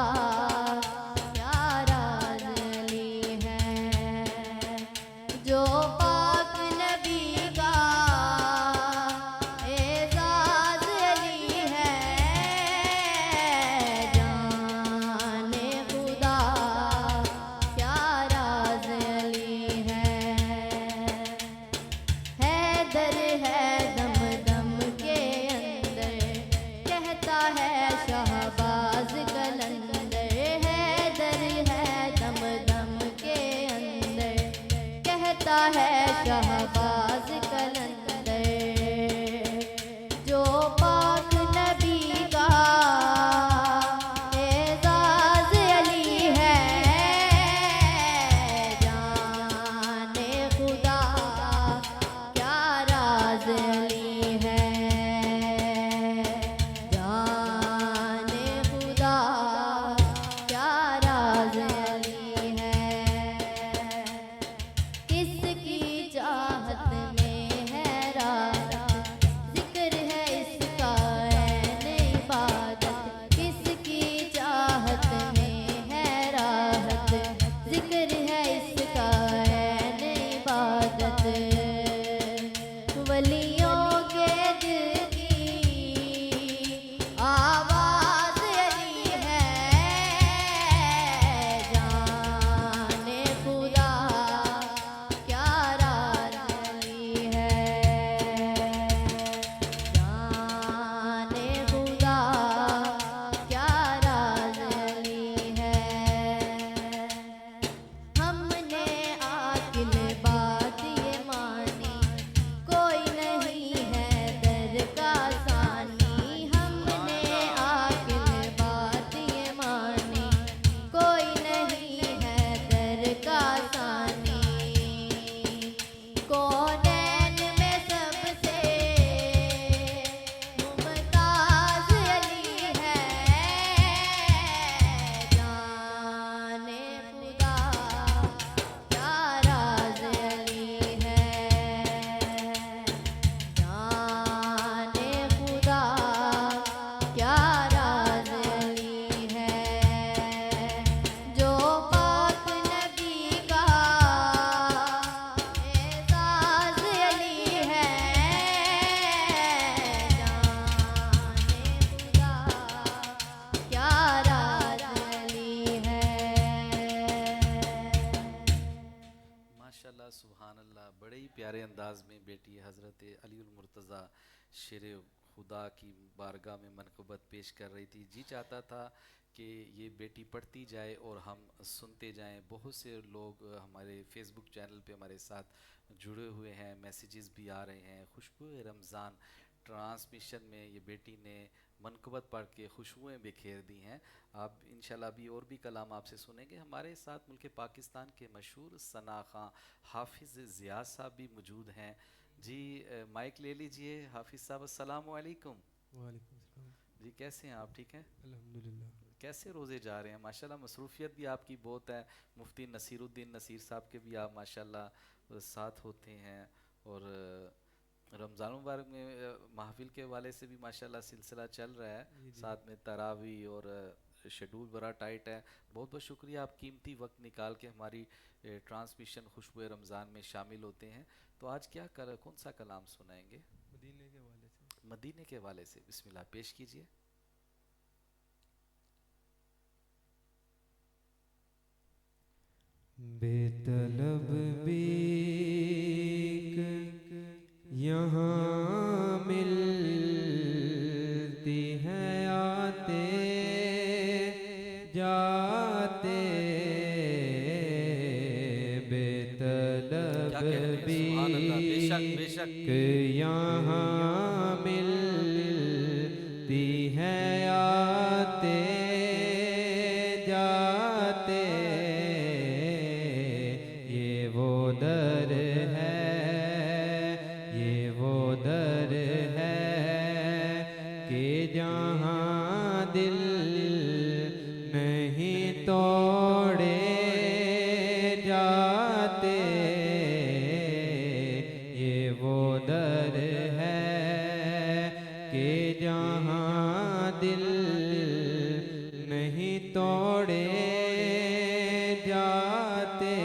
क्या राज अली है जो पाक नबी का एजाज अली है जाने खुदा क्या राज अली है हैदर है दम दम के अंदर कहता है शहबाज कलंदर हैदर है दम दम के अंदर कहता है शहबाज कलंदर जो पाक नबी का एजाज अली है जाने खुदा क्या राज अली है जाने खुदा क्या राज अली है किसकी चाहत माशाल्लाह सुभान अल्लाह, बड़े ही प्यारे अंदाज में बेटी हज़रत अलीउल मुर्तज़ा शेर खुदा की बारगाह में मनक़बत पेश कर रही थी। जी चाहता था कि ये बेटी पढ़ती जाए और हम सुनते जाएं। बहुत से लोग हमारे फेसबुक चैनल पे हमारे साथ जुड़े हुए हैं, मैसेजेस भी आ रहे हैं। खुशबू रमज़ान ट्रांसमिशन में ये बेटी ने मनक़बत पढ़ के खुशबुएँ बिखेर दी हैं। आप इंशाल्लाह अभी और भी कलाम आपसे सुनेंगे। हमारे साथ मुल्क पाकिस्तान के मशहूर सना खां हाफिज़ ज़ियाद साहब भी मौजूद हैं। जी माइक ले लीजिए। हाफिज़ साहब अस्सलाम वालेकुम। वालेकुम सलाम। जी कैसे हैं आप? ठीक हैं अल्हम्दुलिल्लाह। कैसे रोज़े जा रहे हैं? माशाल्लाह मसरूफ़ियत भी आपकी बहुत है। मुफ्ती नसीरुद्दीन नसीर साहब के भी आप माशाल्लाह साथ होते हैं और रमज़ान मुबारक में महफिल के हवाले से भी माशाल्लाह सिलसिला चल रहा है। साथ में तरावी और शेड्यूल बड़ा टाइट है। बहुत बहुत शुक्रिया, आप कीमती वक्त निकाल के हमारी ट्रांसमिशन खुशबू रमज़ान में शामिल होते हैं। तो आज क्या कौन सा कलाम सुनाएंगे? मदीने के हवाले से। मदीने के हवाले से बिस्मिल्लाह पेश कीजिए। बेतलब बीक यहाँ मिलती है, आते जाते बेतलब बीक यहाँ मिलती है, आते जाते ये वो दर है, ये वो दर है कि जहाँ दिल नहीं तोड़े जाते, ये वो दर है कि जहाँ दिल नहीं तोड़े जाते।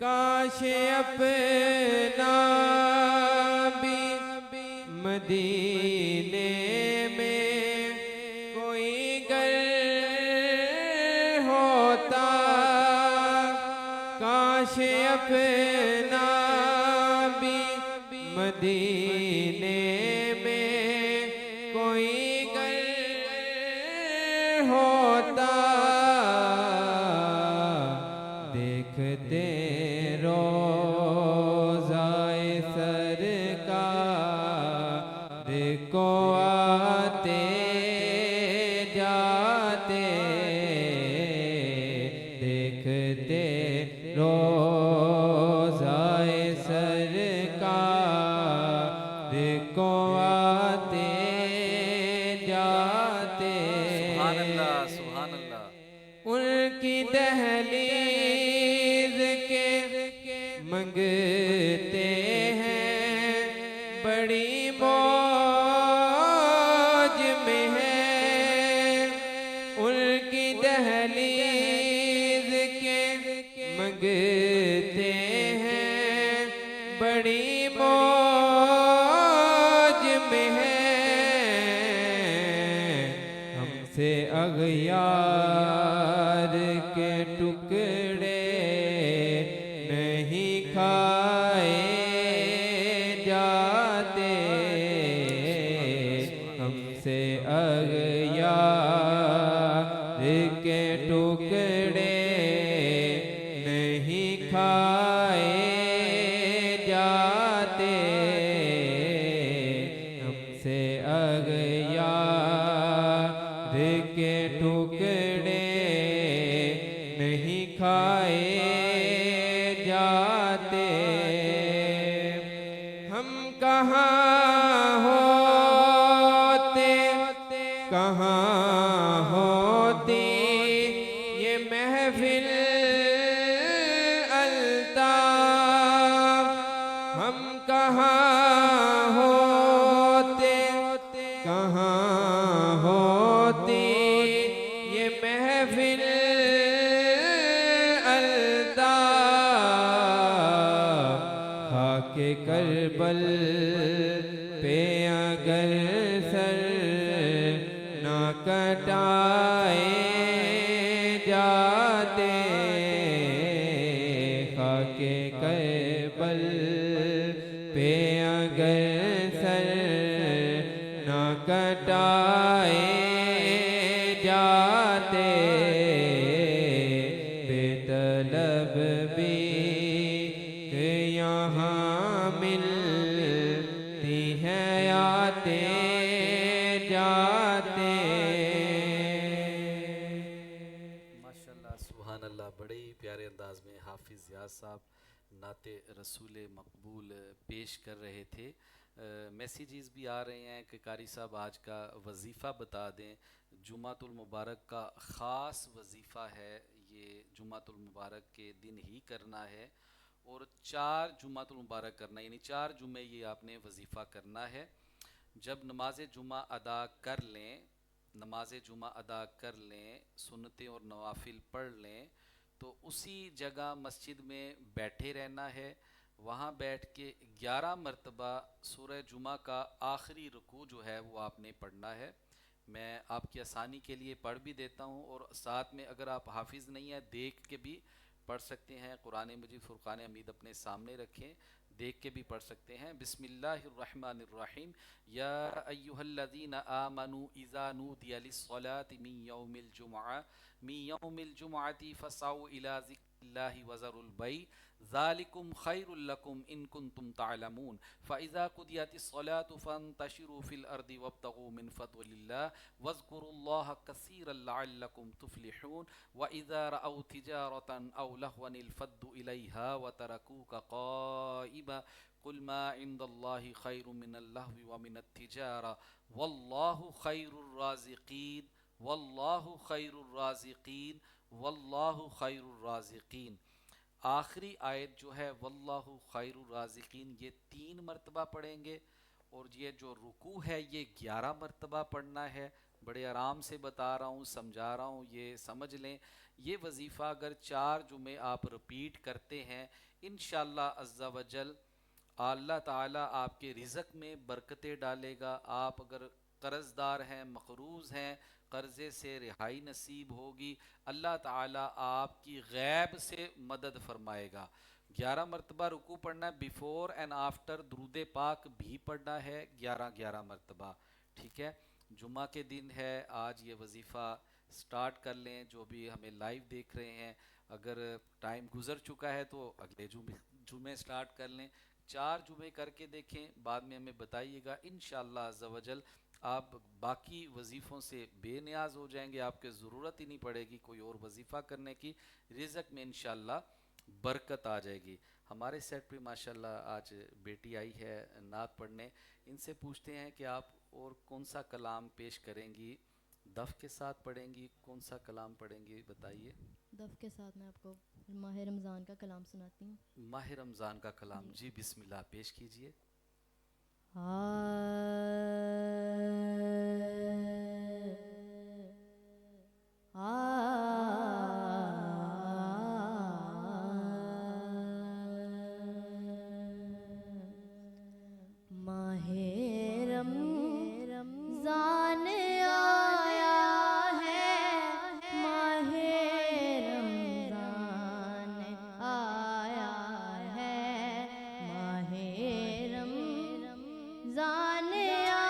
काश अपना भी मदीने में कोई घर होता, काश अपना भी मदीने में कोई घर होता, देखते रोज़ाए सरकार को आते जाते, देखते रोज़ाए सरकार को आते जाते। सुभान अल्लाह, सुभान अल्लाह। उनकी दहलीज के मंगते हैं, बड़ी मौज में है। उनकी दहलीज के मंगते हैं, बड़ी मौज में है। हमसे अगयार के टुकड़े नहीं खाए जाते, हमसे अगयार के टुकड़े नहीं खाए जाते, हमसे अगयार के टुकड़े नहीं खाए जाते। हम कहाँ होते, कहाँ होती ये महफिल अल्ताफ, हम कहाँ होते, कहाँ होती ये महफिल अल्ताफ। खाके करबल पे अगर सर ना कटाए जाते, अल्लाह, बड़े ही प्यारे अंदाज में हाफिज़ याद साहब नाते रसूल मकबूल पेश कर रहे थे। मैसेजेस भी आ रहे हैं कि कारी साहब आज का वजीफ़ा बता दें। जुमातुल मुबारक का ख़ास वजीफ़ा है, ये जुमातुल मुबारक के दिन ही करना है और 4 जुमातुल मुबारक करना, यानी 4 जुमे ये आपने वजीफ़ा करना है। जब नमाज जुमा अदा कर लें, नमाज जुमा अदा कर लें, सुन्नतें और नवाफिल पढ़ लें, तो उसी जगह मस्जिद में बैठे रहना है। वहाँ बैठ के 11 मरतबा सूरह जुमा का आखिरी रुकू जो है वो आपने पढ़ना है। मैं आपकी आसानी के लिए पढ़ भी देता हूँ और साथ में अगर आप हाफिज़ नहीं हैं देख के भी पढ़ सकते हैं। कुरान मजीद फुरकान हमीद अपने सामने रखें, देख के भी पढ़ सकते हैं। बिस्मिल्लाहिर्रहमानिर्रहीम। या अय्युहल्लज़ीना आमनू इज़ा नूदिया लिस्सलाति मिन यौमिल जुमअति फसअू इला ज़िक्रिल्लाहि वज़रुल बै ज़ालिकुम खैरुल लकुम इन कुंतुम तअलमून फ़इज़ा क़ुदियतिस्सलातु फ़ंतशिरू फ़िल अर्दि वब्तगू मिन फ़द्लिल्लाह वज़्कुरुल्लाह कसीरन लअल्लकुम तुफ़्लिहून व इज़ा रअव तिजारतन अव लहवन इल्फ़द्दु इलैहा व तरकूका क़ाइमा कुल मा इंदल्लाहि खैरुम मिनल लहवी व मिनत तिजारा वल्लाहु खैरुर राज़िक़ीन वल्लाहु खैरुर राज़िक़ीन वल्लाहु खैरुर राज़िक़ीन। आखिरी आयत जो है वल्लाहु खैरुर राज़िक़ीन, ये 3 मरतबा पढ़ेंगे और ये जो रुकू है ये 11 मरतबा पढ़ना है। बड़े आराम से बता रहा हूँ, समझा रहा हूँ, ये समझ लें। ये वजीफ़ा अगर 4 जुमे आप रिपीट करते हैं इंशाअल्लाह अज़्ज़ा वजल अल्लाह ताला आपके रिज़्क़ में बरकतें डालेगा। आप अगर कर्ज़दार हैं, मक़रूज़ हैं, कर्ज़े से रिहाई नसीब होगी। अल्लाह ताला आपकी गैब से मदद फरमाएगा। 11 मरतबा रुकू पढ़ना है, बिफ़ोर एंड आफ्टर दुरूद पाक भी पढ़ना है 11-11 मरतबा, ठीक है। जुमा के दिन है आज, ये वजीफ़ा स्टार्ट कर लें। जो भी हमें लाइव देख रहे हैं, अगर टाइम गुज़र चुका है तो अगले जुमे स्टार्ट कर लें। 4 जुमे करके देखें, बाद में हमें बताइएगा। इंशाअल्लाह अज़्ज़ा वजल आप बाकी वजीफ़ों से बेनियाज हो जाएंगे, आपके ज़रूरत ही नहीं पड़ेगी कोई और वजीफ़ा करने की। रिज़्क़ में इंशाअल्लाह बरकत आ जाएगी। हमारे सेट पे माशाअल्लाह आज बेटी आई है नात पढ़ने। इनसे पूछते हैं कि आप और कौन सा कलाम पेश करेंगी, दफ़ के साथ पढ़ेंगी, कौन सा कलाम पढ़ेंगी बताइए। दफ़ के साथ मैं आपको माह रमज़ान का कलाम सुनाती हूँ। माह रमज़ान का कलाम, जी बिस्मिल्लाह पेश कीजिए। माहे रमज़ान आया है, माहे रमज़ान आया है, माहे रमज़ान आया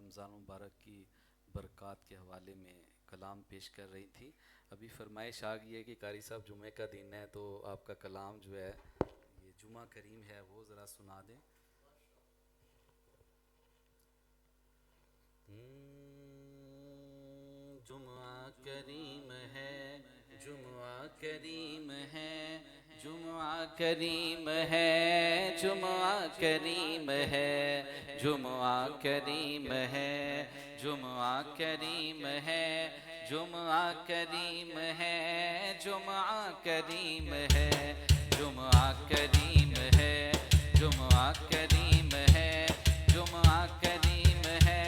रमज़ान मुबारक की बरक़ात के हवाले में कलाम पेश कर रही थी। अभी फरमाइश आ गई है कि कारी साहब जुमे का दिन है तो आपका कलाम जो है ये जुमा करीम है वो ज़रा सुना दें। जुमा करीम है, जुमा करीम है, जुमा करीम है, जुमा करीम है, जुमा करीम है, जुमा करीम है, जुमा करीम है, जुमा करीम है, जुमा करीम है, जुमा करीम है, जुमा करीम है,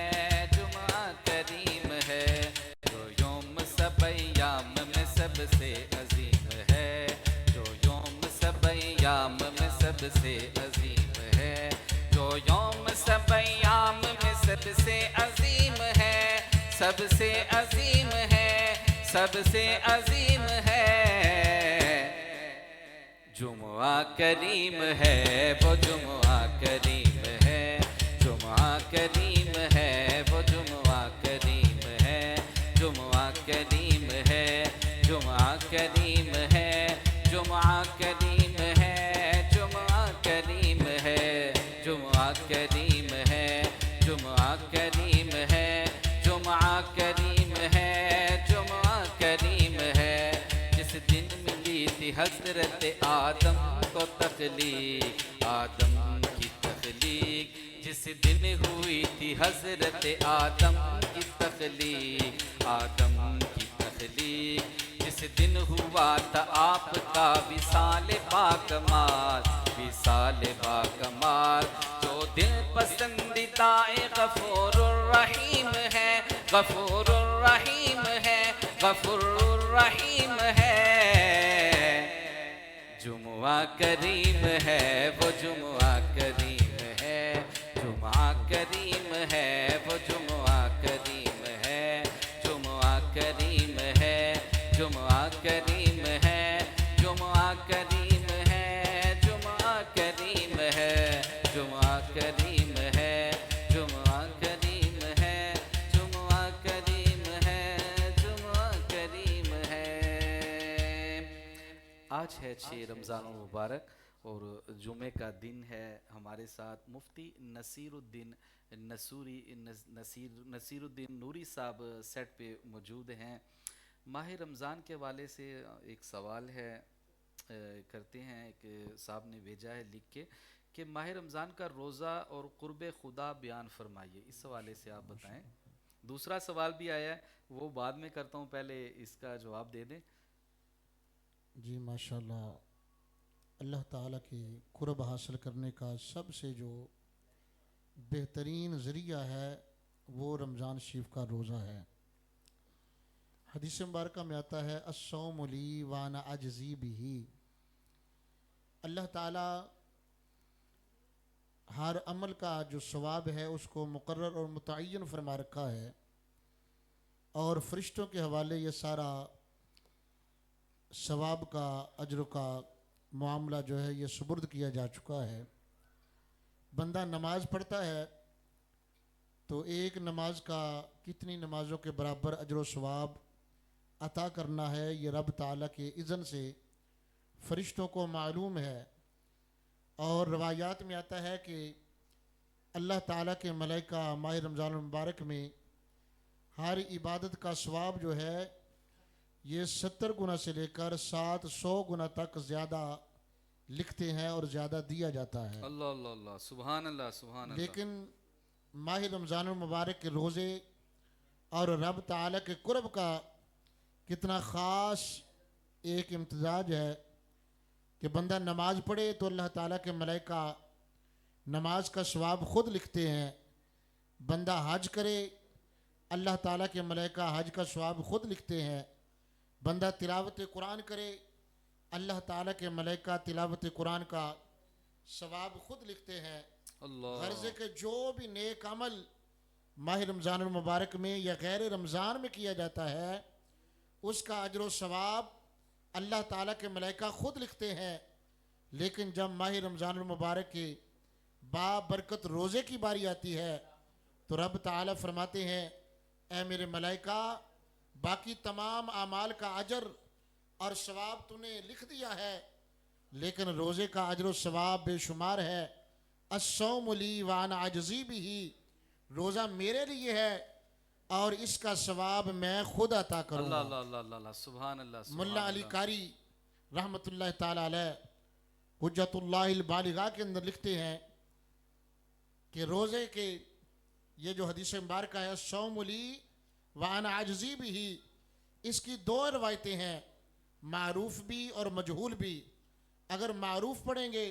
जुमा करीम है, जो यौम सब अय्याम में सबसे अजीम है, जो यौम सब अय्याम में सबसे अजीम है, जो यौम सब अय्याम में सबसे अजीम है, सबसे अजीम है, सबसे अजीम है। जुमा करीम है, वो जुमा करीम है, जुमा करीम है, वो जुमा करीम है, जुमा करीम है, जुमा करीम है, जुमा करीम है, जुमा करीम है, जुमा करीम है, जुमा करीम है, जुमा करीम है, जुमा करीम है। जिस दिन मिली थी हज़रत आदम को तख्लीक, आदम की तख्लीक, जिस दिन हुई थी हज़रत आदम की तख्लीक, आदम की तख्लीक, जिस दिन हुआ था आपका विसाल बाकमाल, विसाल बाकमाल, जो दिल पसंदीदा गफूरुर रहीम है, गफूरुर रहीम है, गफूरुर रहीम है। जुमा करीम है, वो जुमा करीम है, जुमा करीम है, वो जुमा करीम है, जुमा करीम है, जुमा करीम है, जुमा करीम है, जुमा करीम है, जुमा करीम है, जुमा करीम है, जुमा करीम है, जुमा करीम है। आज है 6 रमज़ान मुबारक और जुमे का दिन है। हमारे साथ मुफ्ती नसीरुद्दीन नसीरुद्दीन नूरी साहब सेट पे मौजूद हैं। माह रमज़ान के हवाले से एक सवाल है करते हैं। एक साहब ने भेजा है लिख के कि माह रमज़ान का रोज़ा और क़ुर्ब खुदा बयान फरमाइए। इस हवाले से आप बताएं। दूसरा सवाल भी आया है, वो बाद में करता हूँ, पहले इसका जवाब दे दें। जी माशाल्लाह, अल्लाह ताला की कुर्ब हासिल करने का सबसे जो बेहतरीन ज़रिया है वो रमज़ान शरीफ का रोज़ा है। हदीस मुबारक में आता है अस्सौमु ली व अना अजज़ी बिही। अल्लाह ताला हर अमल का जो सवाब है उसको मुकर्रर और मुतय्यन फरमा रखा है और फरिश्तों के हवाले ये सारा सवाब का अजर का मामला जो है ये सुपुर्द किया जा चुका है। बंदा नमाज पढ़ता है तो एक नमाज का कितनी नमाज़ों के बराबर अजर व सवाब अता करना है ये रब ताला के इज़्न से फरिश्तों को मालूम है। और रवायात में आता है कि अल्लाह ताला के मलाइका माह रमज़ान मुबारक में हर इबादत का सवाब जो है ये 70 गुना से लेकर 700 गुना तक ज़्यादा लिखते हैं और ज़्यादा दिया जाता है। अल्लाह अल्लाह अल्लाह, सुभान अल्लाह सुभान अल्लाह। लेकिन माह रमज़ान मुबारक के रोज़े और रब ताला के कुर्ब का कितना ख़ास एक इम्तिजाज है कि बंदा नमाज पढ़े तो अल्लाह ताला के मलाइका नमाज का सवाब ख़ुद लिखते हैं। बंदा हज करे, अल्लाह ताला के मलाइका हज का सवाब ख़ुद लिखते हैं। बंदा तिलावत कुरान करे, अल्लाह ताला के मलाइका तिलावत कुरान का सवाब ख़ुद लिखते हैं। गर्ज़ के जो भी नेक अमल माह रमज़ान मुबारक में या गैर रमज़ान में किया जाता है उसका अजर सवाब अल्लाह ताला के मलाइका ख़ुद लिखते हैं। लेकिन जब माह रमज़ान मुबारक के बाबरकत रोज़े की बारी आती है तो रब ताला फरमाते हैं, ऐ मेरे मलाइका, बाकी तमाम आमाल का अजर और सवाब तूने लिख दिया है, लेकिन रोज़े का अजर और सवाब बेशुमार है। अस्सौम ली वाना अजज़ी बिही, रोज़ा मेरे लिए है और इसका सवाब मैं खुद अता करूँगा। अल्लाह अल्लाह अल्लाह अल्लाह, सुभान अल्लाह, सुभान मुल्ला अली अल्लाह। कारी रहमतुल्लाह ताला अलैह हुज्जतुल्लाहिल बालिगा के अंदर लिखते हैं कि रोज़े के ये जो हदीस मुबारक है, सौमुली वाना आजजी भी ही, इसकी दो रवायतें हैं, मारूफ भी और मजहूल भी। अगर मारूफ पढ़ेंगे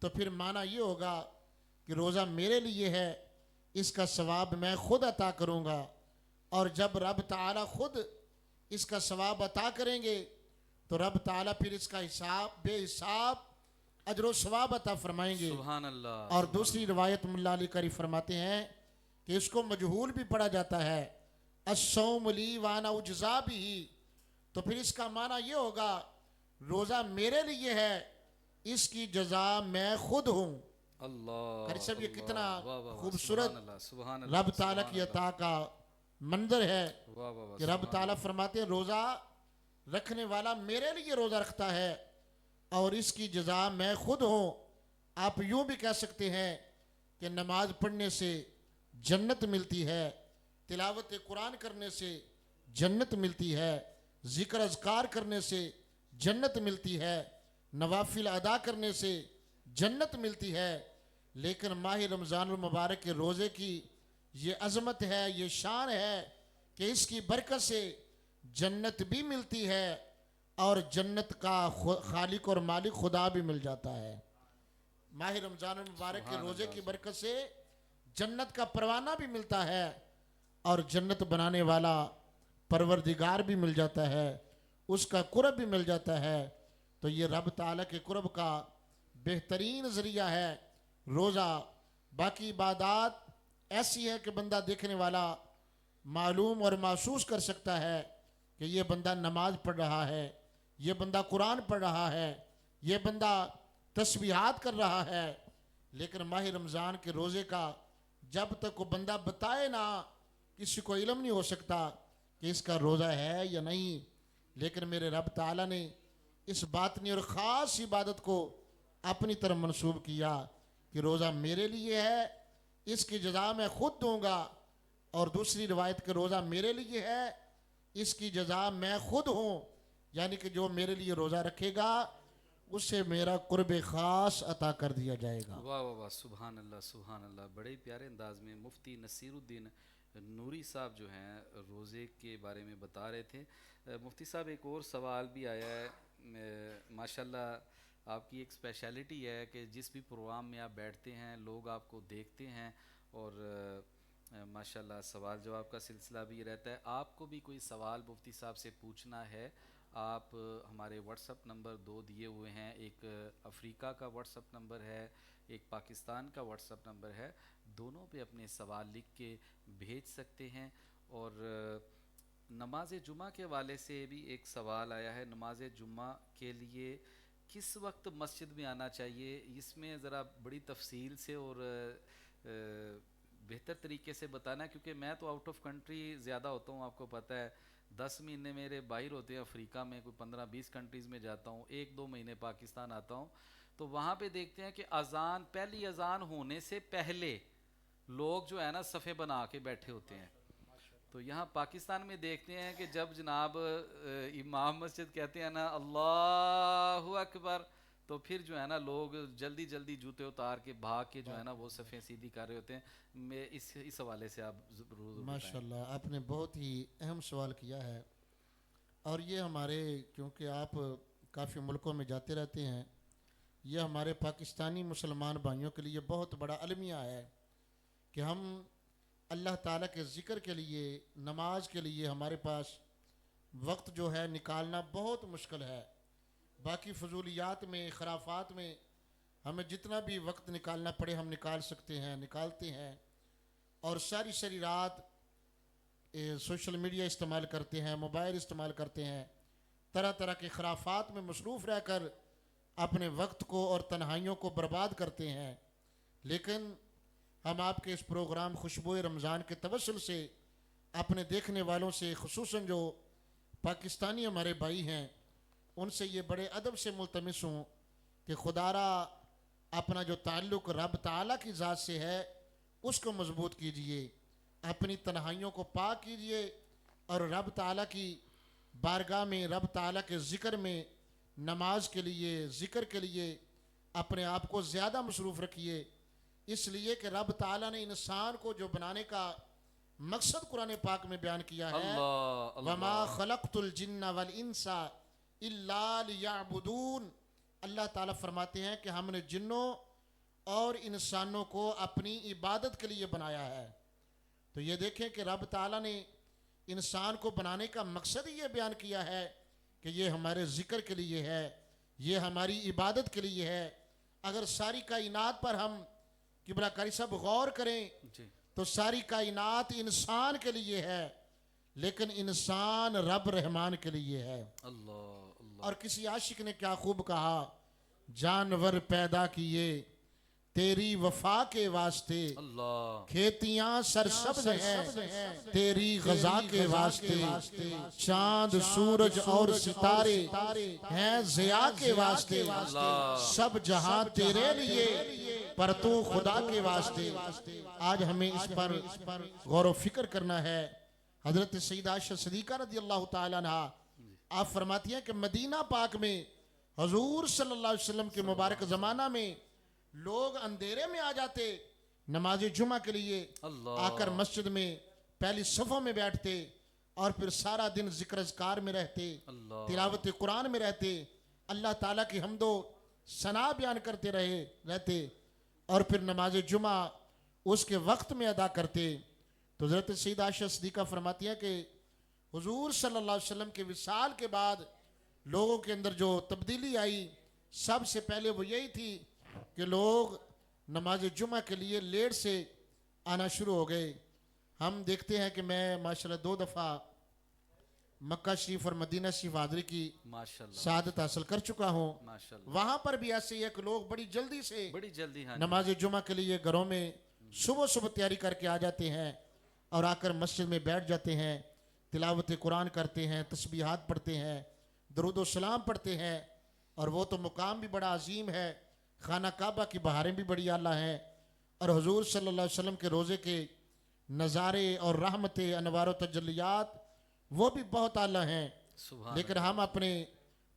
तो फिर माना ये होगा कि रोज़ा मेरे लिए है, इसका सवाब मैं खुद अता करूँगा। और जब रब ताला खुद इसका सवाब अता करेंगे तो रब ताला फिर इसका हिसाब बेहिसाब अजर व सवाब अता फरमाएंगे। सुभान अल्लाह। और दूसरी रिवायत मुल्ला अली करी फरमाते हैं कि इसको मजहूल भी पढ़ा जाता है, अस्सौम ली वाना उजज़ा बिही, तो फिर इसका माना ये होगा रोज़ा मेरे लिए है, इसकी जजा मैं खुद हूँ। अल्लाह कारी साहब, ये अल्लाह, कितना वाह, वाह, वाह, खूबसूरत सुभान अल्लाह, सुभान अल्लाह, रब ताला सुभान की अल्लाह, अता का मंजर है वाह, वाह, वाह, कि रब सुभान ताला अल्लाह। फरमाते हैं रोज़ा रखने वाला मेरे लिए रोज़ा रखता है और इसकी जजा मैं खुद हूँ। आप यूँ भी कह सकते हैं कि नमाज पढ़ने से जन्नत मिलती है, तिलावत कुरान करने से जन्नत मिलती है, ज़िक्र अज़कार करने से जन्नत मिलती है, नवाफिल अदा करने से जन्नत मिलती है। लेकिन माह रमज़ान मुबारक के रोज़े की ये अज़मत है, ये शान है कि इसकी बरकत से जन्नत भी मिलती है और जन्नत का खालिक और मालिक खुदा भी मिल जाता है। माह रमज़ान मुबारक के रोज़े की बरकत से जन्नत का परवाना भी मिलता है और जन्नत बनाने वाला परवरदिगार भी मिल जाता है, उसका कुरब भी मिल जाता है। तो ये रब ताला के कुरब का बेहतरीन ज़रिया है रोज़ा। बाकी इबादत ऐसी है कि बंदा देखने वाला मालूम और महसूस कर सकता है कि ये बंदा नमाज पढ़ रहा है, ये बंदा कुरान पढ़ रहा है, ये बंदा तस्बीहात कर रहा है। लेकिन माह रमज़ान के रोज़े का जब तक वो बंदा बताए ना, किसी को इल्म नहीं हो सकता कि इसका रोज़ा है या नहीं। लेकिन मेरे रब ताला ने इस बातनी और ख़ास इबादत को अपनी तरफ मंसूब किया कि रोज़ा मेरे लिए है, इसकी जजा मैं खुद दूंगा। और दूसरी रिवायत के रोज़ा मेरे लिए है, इसकी जजा मैं खुद हूँ, यानी कि जो मेरे लिए रोज़ा रखेगा उससे मेरा कुर्ब ख़ास अता कर दिया जाएगा। वाह वाह वाह, सुभान अल्लाह, सुभान अल्लाह। बड़े ही प्यारे अंदाज में मुफ्ती नसीरुद्दीन नूरी साहब जो हैं रोज़े के बारे में बता रहे थे। मुफ्ती साहब, एक और सवाल भी आया है। माशाल्लाह आपकी एक स्पेशलिटी है कि जिस भी प्रोग्राम में आप बैठते हैं लोग आपको देखते हैं और माशाल्लाह सवाल जवाब का सिलसिला भी रहता है। आपको भी कोई सवाल मुफ्ती साहब से पूछना है, आप हमारे व्हाट्सअप नंबर 2 दिए हुए हैं, एक अफ्रीका का व्हाट्सअप नंबर है, एक पाकिस्तान का व्हाट्सअप नंबर है, दोनों पे अपने सवाल लिख के भेज सकते हैं। और नमाज जुमा के वाले से भी एक सवाल आया है, नमाज जुमा के लिए किस वक्त मस्जिद में आना चाहिए, इसमें ज़रा बड़ी तफसील से और बेहतर तरीके से बताना, क्योंकि मैं तो आउट ऑफ कंट्री ज़्यादा होता हूँ, आपको पता है 10 महीने मेरे बाहर होते हैं अफ्रीका में, कोई 15-20 कंट्रीज़ में जाता हूँ, 1-2 महीने पाकिस्तान आता हूँ। तो वहाँ पे देखते हैं कि अज़ान, पहली अज़ान होने से पहले लोग जो है ना सफ़े बना के बैठे होते हैं। तो यहाँ पाकिस्तान में देखते हैं कि जब जनाब इमाम मस्जिद कहते हैं ना अल्लाहु अकबर, तो फिर जो है ना लोग जल्दी जल्दी जूते उतार के भाग के जो है ना वो सफ़े सीधी कर रहे होते हैं। मैं इस हवाले से आप ज़रूर माशाल्लाह आपने बहुत ही अहम सवाल किया है। और ये हमारे, क्योंकि आप काफ़ी मुल्कों में जाते रहते हैं, ये हमारे पाकिस्तानी मुसलमान भाइयों के लिए बहुत बड़ा अलमिया है कि हम अल्लाह ताला के ज़िक्र के लिए, नमाज के लिए हमारे पास वक्त जो है निकालना बहुत मुश्किल है। बाकी फजूलियात में, खराफात में हमें जितना भी वक्त निकालना पड़े हम निकाल सकते हैं, निकालते हैं। और सारी सारी रात सोशल मीडिया इस्तेमाल करते हैं, मोबाइल इस्तेमाल करते हैं, तरह तरह के खराफात में मसरूफ़ रहकर अपने वक्त को और तन्हाइयों को बर्बाद करते हैं। लेकिन हम आपके इस प्रोग्राम खुशबू रमज़ान के तवस्सुल से अपने देखने वालों से, खुसूसन जो पाकिस्तानी हमारे भाई हैं, उनसे ये बड़े अदब से मुल्तमिस हूँ कि खुदारा अपना जो ताल्लुक़ रब ताला की ज़ात से है उसको मजबूत कीजिए, अपनी तन्हाइयों को पाक कीजिए और रब ताला की बारगाह में, रब ताला के ज़िक्र में, नमाज के लिए, ज़िक्र के लिए अपने आप को ज़्यादा मसरूफ़ रखिए। इसलिए कि रब ताला ने इंसान को जो बनाने का मकसद कुरान पाक में बयान किया है, वमा खलक़तुल जिन्ना वल इंसा इल्ला लियअबुदून, अल्लाह ताला फरमाते हैं कि हमने जिन्नों और इंसानों को अपनी इबादत के लिए बनाया है। तो ये देखें कि रब ताला ने इंसान को बनाने का मकसद ही ये बयान किया है कि ये हमारे ज़िक्र के लिए है, ये हमारी इबादत के लिए है। अगर सारी कायनात पर हम किबला कारी साहब गौर करें जी। तो सारी कायनात इंसान के लिए है, लेकिन इंसान रब रहमान के लिए है। अल्लाह और किसी आशिक ने क्या खूब कहा, जानवर पैदा किए तेरी वफा के वास्ते, अल्लाह, खेतियां सरसब्ज हैं तेरी गजा के वास्ते, चांद सूरज और सितारे हैं ज़िया के वास्ते, सब जहां तेरे लिए पर तू खुदा के वास्ते। आज हमें इस पर गौर व फिक्र करना है। हजरत सईदा आयशा सिद्दीक़ा रज़ी अल्लाह ताला अन्हा आप फरमाती हैं कि मदीना पाक में हजूर सल्लल्लाहु अलैहि वसल्लम के मुबारक ज़माना में लोग अंधेरे में आ जाते नमाज जुमा के लिए, आकर मस्जिद में पहली सफ़ों में बैठते और फिर सारा दिन जिक्र अज़कार में रहते, तिलावत कुरान में रहते, अल्लाह ताला की हम्दो सना बयान करते रहते और फिर नमाज जुमा उसके वक्त में अदा करते। तो हज़रत सईदा आयशा सिद्दीक़ा फरमाती है कि हुजूर सल्लल्लाहु अलैहि वसल्लम के विसाल के बाद लोगों के अंदर जो तब्दीली आई, सबसे पहले वो यही थी कि लोग नमाज जुमा के लिए लेट से आना शुरू हो गए। हम देखते हैं कि मैं माशाल्लाह 2 दफ़ा मक्का शरीफ और मदीना शरीफ हाज़री की माशाल्लाह शहादत हासिल कर चुका हूँ। माशाल्लाह, वहाँ पर भी ऐसे ही है कि लोग बड़ी जल्दी से बड़ी जल्दी, हाँ, नमाज जुमा के लिए घरों में सुबह सुबह तैयारी करके आ जाते हैं और आकर मस्जिद में बैठ जाते हैं, तिलावत कुरान करते हैं, तस्बीहात पढ़ते हैं, दरूद व सलाम पढ़ते हैं। और वो तो मुकाम भी बड़ा अजीम है, खाना काबा की बहारें भी बड़ी आला हैं और हुजूर सल्लल्लाहु अलैहि वसल्लम के रोज़े के नज़ारे और रहमत अनवार व तजल्लियात वो भी बहुत आला हैं। सुभान लेकिन हम अपने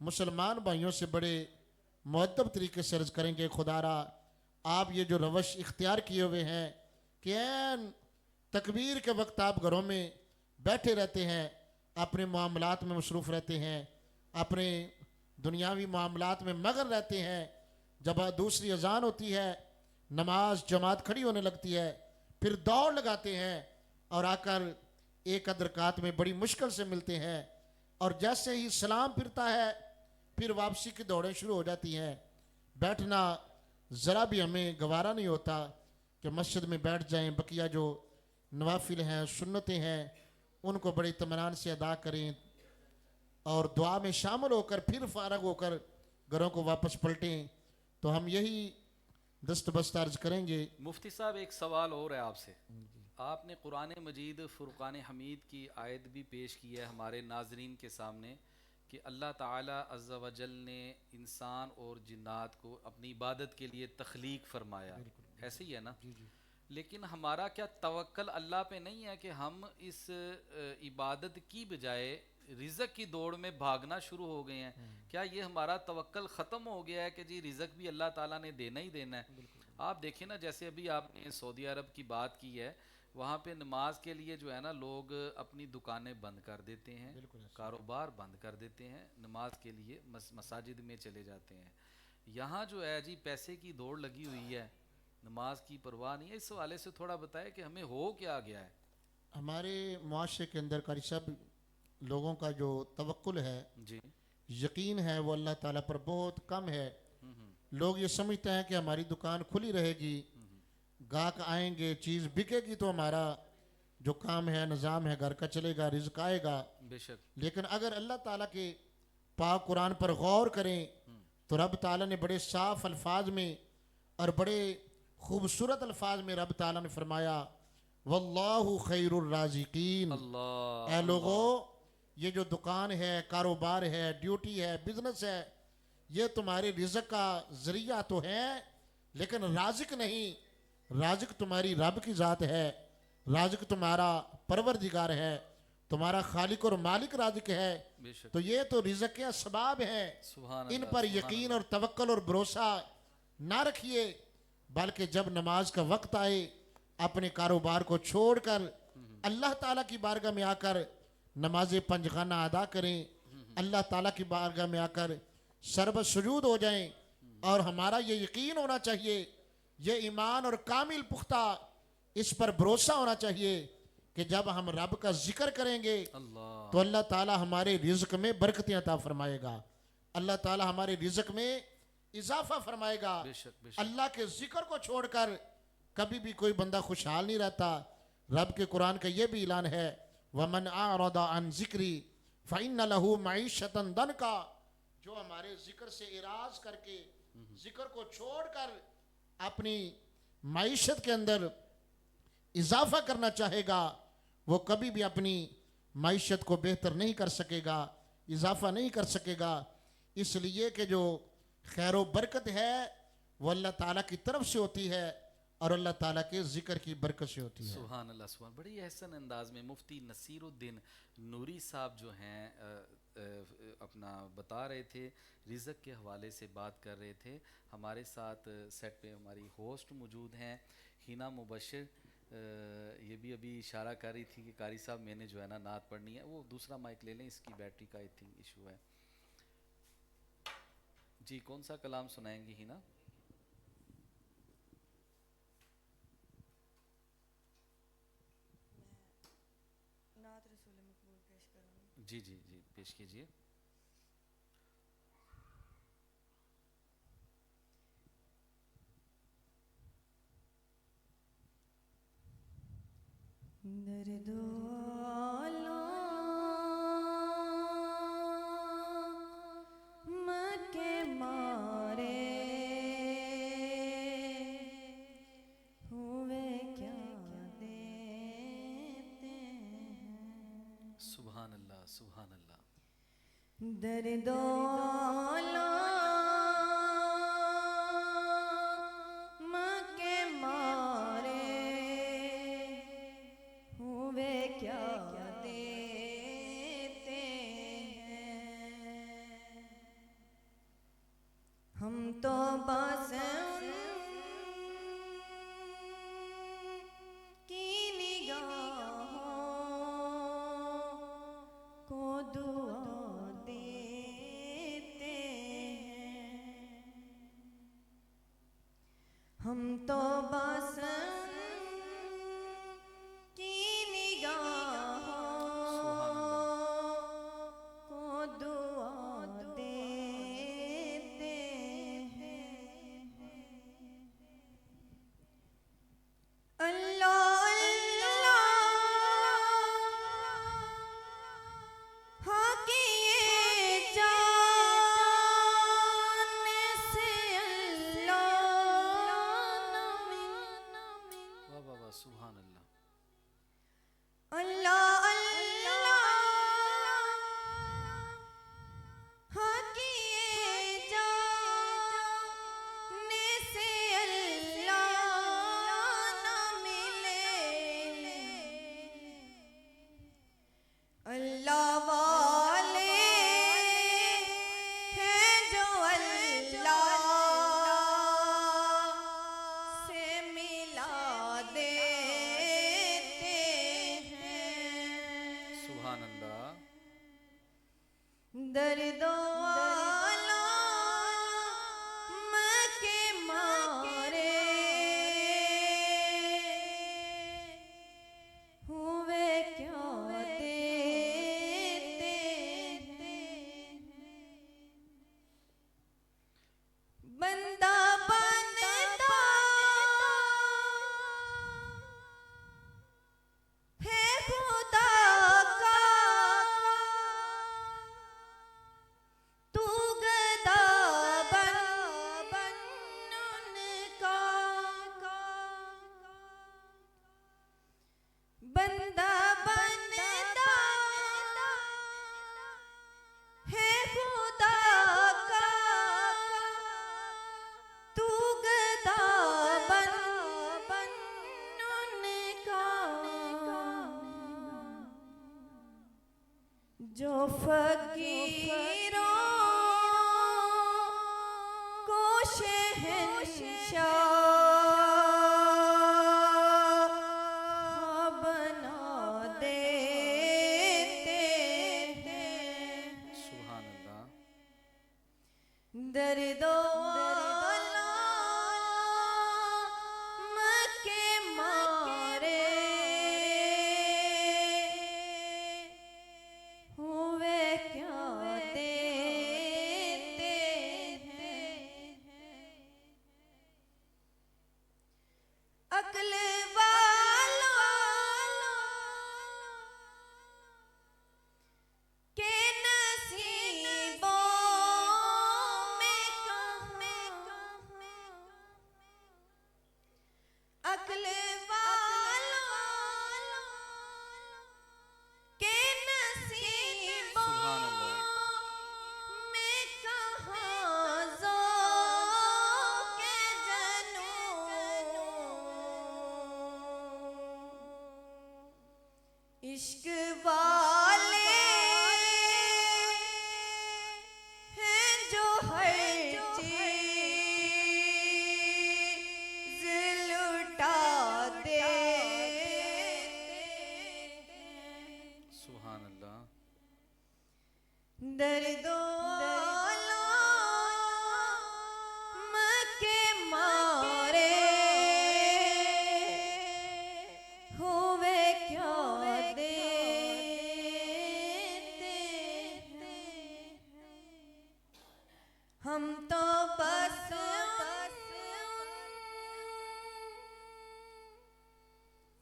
मुसलमान भाइयों से बड़े मुअद्दब तरीके से अर्ज़ करेंगे, खुदारा आप ये जो रवश इख्तियार किए हुए हैं कि ऐन तकबीर के वक्त आप घरों में बैठे रहते हैं, अपने मामलात में मसरूफ़ रहते हैं, अपने दुनियावी मामलात में मगन रहते हैं। जब दूसरी अजान होती है, नमाज जमात खड़ी होने लगती है, फिर दौड़ लगाते हैं और आकर एक अदरकात में बड़ी मुश्किल से मिलते हैं और जैसे ही सलाम फिरता है फिर वापसी की दौड़ें शुरू हो जाती हैं। बैठना ज़रा भी हमें गवारा नहीं होता कि मस्जिद में बैठ जाएं, बकिया जो नवाफिल हैं, सुन्नतें हैं, उनको बड़े इत्मीनान से अदा करें और दुआ में शामिल होकर फिर फारग होकर घरों को वापस पलटें। तो हम यही दस्तबस्त अर्ज करेंगे। मुफ्ती साहब, एक सवाल और है आपसे। आपने कुरान मजीद फ़ुरक़ान हमीद की आयत भी पेश की है हमारे नाजरीन के सामने कि अल्लाह ताला अज़्ज़ा व जल ने इंसान और जिन्नात को अपनी इबादत के लिए तख्लीक फरमाया, ऐसे ही है ना? लेकिन हमारा क्या तवक्कल अल्लाह पे नहीं है कि हम इस इबादत की बजाय रिज़्क़ की दौड़ में भागना शुरू हो गए हैं? क्या ये हमारा तवक्कल ख़त्म हो गया है कि जी रिज़्क़ भी अल्लाह ताला ने देना ही देना है? आप देखिए ना, जैसे अभी आपने सऊदी अरब की बात की है, वहाँ पे नमाज के लिए जो है ना लोग अपनी दुकानें बंद कर देते हैं, कारोबार बंद कर देते हैं, नमाज के लिए मसाजिद में चले जाते हैं। यहाँ जो है जी पैसे की दौड़ लगी हुई है, नमाज की परवाह नहीं है। इस हवाले से थोड़ा बताएं कि हमें हो क्या गया है? हमारे मुआशरे के अंदर कारी साहब लोगों का जो तवक्कुल है, जी, यकीन है, वो अल्लाह ताला पर बहुत कम है। लोग ये समझते हैं कि हमारी दुकान खुली रहेगी, गाहक आएंगे, चीज़ बिकेगी तो हमारा जो काम है, निज़ाम है, घर का चलेगा, रिज़्क आएगा। बेशक। लेकिन अगर अल्लाह ताला के पाक कुरान पर गौर करें तो रब ताला ने बड़े साफ अल्फाज में और बड़े खूबसूरत अल्फाज में रब ताला ने फरमाया वल्लाहु खैरुर राज़िकीन। अल्लाह ऐ लोगों, ये जो दुकान है, कारोबार है, ड्यूटी है, बिजनेस है, ये तुम्हारे रिज़्क़ का ज़रिया तो है, लेकिन राज़िक नहीं। राज़िक तुम्हारी रब की ज़ात है, राज़िक तुम्हारा परवरदिगार है, तुम्हारा खालिक और मालिक राज़िक है। बेशक। तो ये तो रिज़्क़ के असबाब हैं, सुभान इन अल्लाह, पर सुभान यकीन अल्लाह। और तवक्कल और भरोसा ना रखिए, बल्कि जब नमाज का वक्त आए अपने कारोबार को छोड़कर अल्लाह ताला की बारगाह में आकर नमाज पंजगाना अदा करें, अल्लाह ताला की बारगाह में आकर सर्ब सुजूद हो जाएं। और हमारा ये यकीन होना चाहिए, ये ईमान और कामिल पुख्ता इस पर भरोसा होना चाहिए कि जब हम रब का जिक्र करेंगे अल्लाह तो अल्लाह ताला हमारे रिज़्क़ में बरकतें अता फरमाएगा, अल्लाह ताला हमारे रिज़्क़ में इजाफा फरमाएगा। बेशक, बेशक। अल्लाह के जिक्र को छोड़कर कभी भी कोई बंदा खुशहाल नहीं रहता। रब के कुरान का ये भी ऐलान है वमन आरदा अन जिक्री फ़इन्न लहू मईशतन दनका। जो हमारे जिक्र से इराज करके जिक्र को छोड़कर अपनी मईशत के अंदर इजाफा करना चाहेगा, वो कभी भी अपनी मईशत को बेहतर नहीं कर सकेगा, इजाफा नहीं कर सकेगा। इसलिए कि जो खैर बरकत है वो अल्लाह ताला की तरफ से होती है और अल्लाह ताला के जिक्र की बरकत से होती है। सुभान अल्लाह, सुभान। बड़ी एहसन अंदाज में मुफ्ती नसीरुद्दीन नूरी साहब जो हैं अपना बता रहे थे, रिज़्क़ के हवाले से बात कर रहे थे। हमारे साथ सेट पे हमारी होस्ट मौजूद हैं हिना मुबशिर। ये भी अभी इशारा कर रही थी कि कारी साहब मैंने जो है ना नात पढ़नी है। वो दूसरा माइक ले लें, इसकी बैटरी का आई थिंक इशू है। जी, कौन सा कलाम सुनाएंगी हिना? नात रसूल मकबूल पेश करूँगी। जी जी जी, पेश कीजिए। दर्दो आलम के मारे हुए क्या देते हैं। सुभान अल्लाह, सुभान अल्लाह। दर्दो आलम के मारे हुए क्या देते हैं। हम तो बस की निगाहों को दुआ देते हैं। हम तो बस की निगाहों को दुआ देते हैं। अल्लाह अल्लाह हाँ किए जाने से अल्लाह न मिले। वाह वाह वाह, सुभान अल्लाह। अल्लाह अल्लाह हाँ किए जाने से अल्लाह न मिले। अल्लाह वाले हैं जो अल्लाह से मिला देते हैं। सुभान अल्लाह। दर्दो आलम के मारे हुए क्या देते हैं। बंदा बनता है खुदा का, तू जो फकीरों को शहंशाह बना देते हैं। सुभान अल्लाह। दर्दो आलम के मारे हुए क्या देते हैं। अक्ल वालों के नसीबों में अक्ल वालों के नसीबों सुभान अल्लाह। में कहाँ ज़ौक़ जनूं। इश्क वाले हैं जो हर चीज़ लुटा देते हैं। सुभान अल्लाह। दर्दो आलम के मारे हुए क्या देते हैं। हम तो बस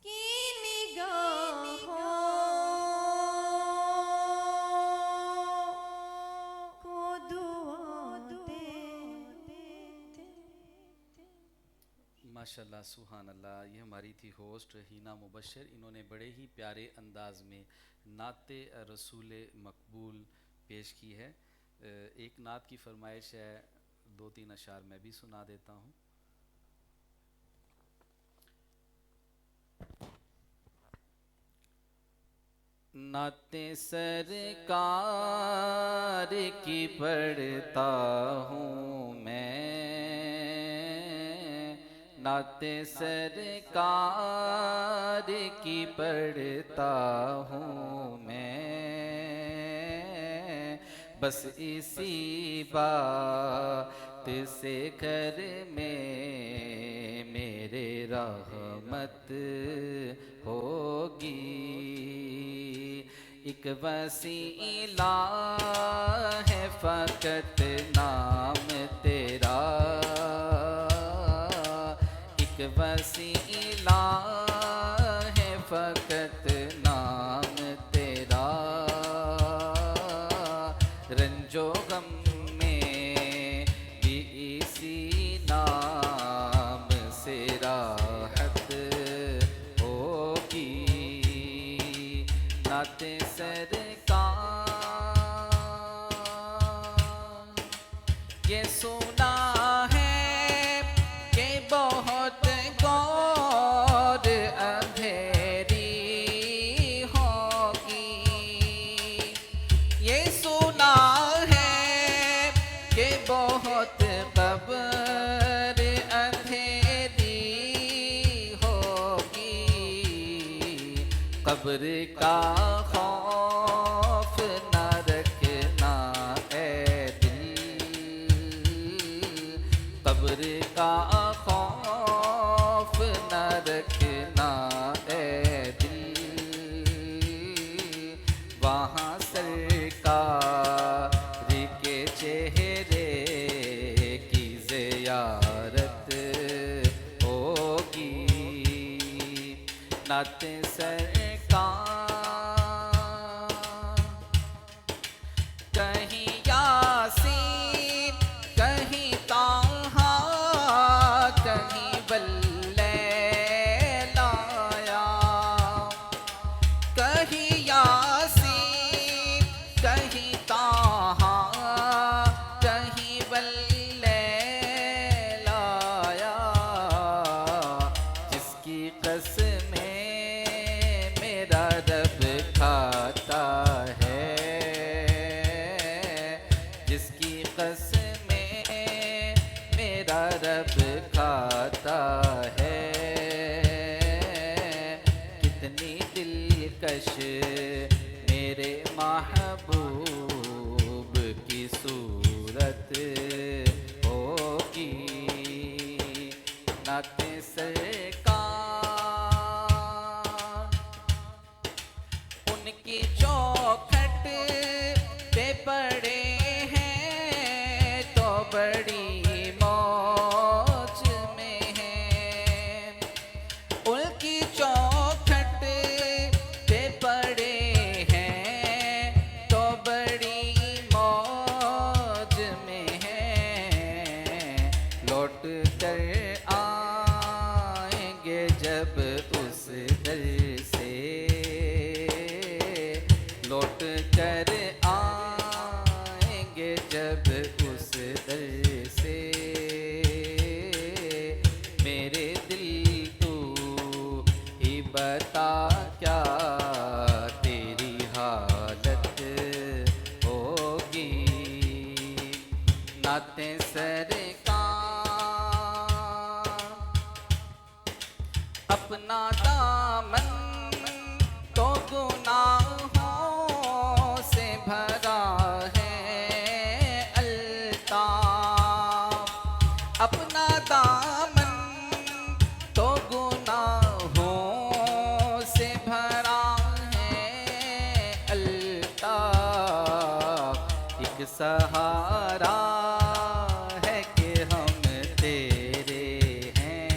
की निगाहों को दुआ देते। माशाल्लाह, सुभान अल्लाह। ये हमारी थी होस्ट हीना मुबशर। इन्होंने बड़े ही प्यारे अंदाज में नाते रसूल मकबूल पेश की है। एक नात की फरमाइश है, 2-3 अशार मैं भी सुना देता हूँ। नाते सरकार की पढ़ता हूँ मैं, नाते सरकार की पढ़ता हूँ मैं। बस इसी बात से घर में मेरे रहमत होगी। एक वसीला है फ़कत नाम तेरा, एक वसीला है फ़कत नाम तेरा। रंजो गम में भी इसी नाम से राहत होगी। नाते सरकार ये सुना है कि बहुत गौर अंधेरी होगी। ये सुना है कि बहुत कब्र अंधेरी होगी। कब्र का खौफ न रखना ऐ दिल, कब्र का खौफ न रखना ऐ दिल। वहाँ सरकार के चेहरे की ज़ियारत होगी। नाते कहीं यासीन, कहीं ताहा, कहीं बल्लैलाया। कहीं यासीन, कहीं ताहा, कहीं बल्लैलाया। जिसकी कसमें मेरा रब खाता है, मेरे महबूब की सूरत होगी। नाते सरकार उनकी चौखट पे पड़े हैं तो बड़ी मौज में हैं। उनकी चौखट पे पड़े हैं तो बड़ी मौज में हैं। लौट कर आएंगे जब उस दर से, लौट कर आएंगे जब उस दर से। मेरे दिल तू ही बता क्या तेरी हालत होगी। नाते सरकार अपना दामन तो गुनाहों से भरा है अल्ताफ। अपना दामन तो गुनाहों से भरा है अल्ताफ। एक सहारा है कि हम तेरे हैं,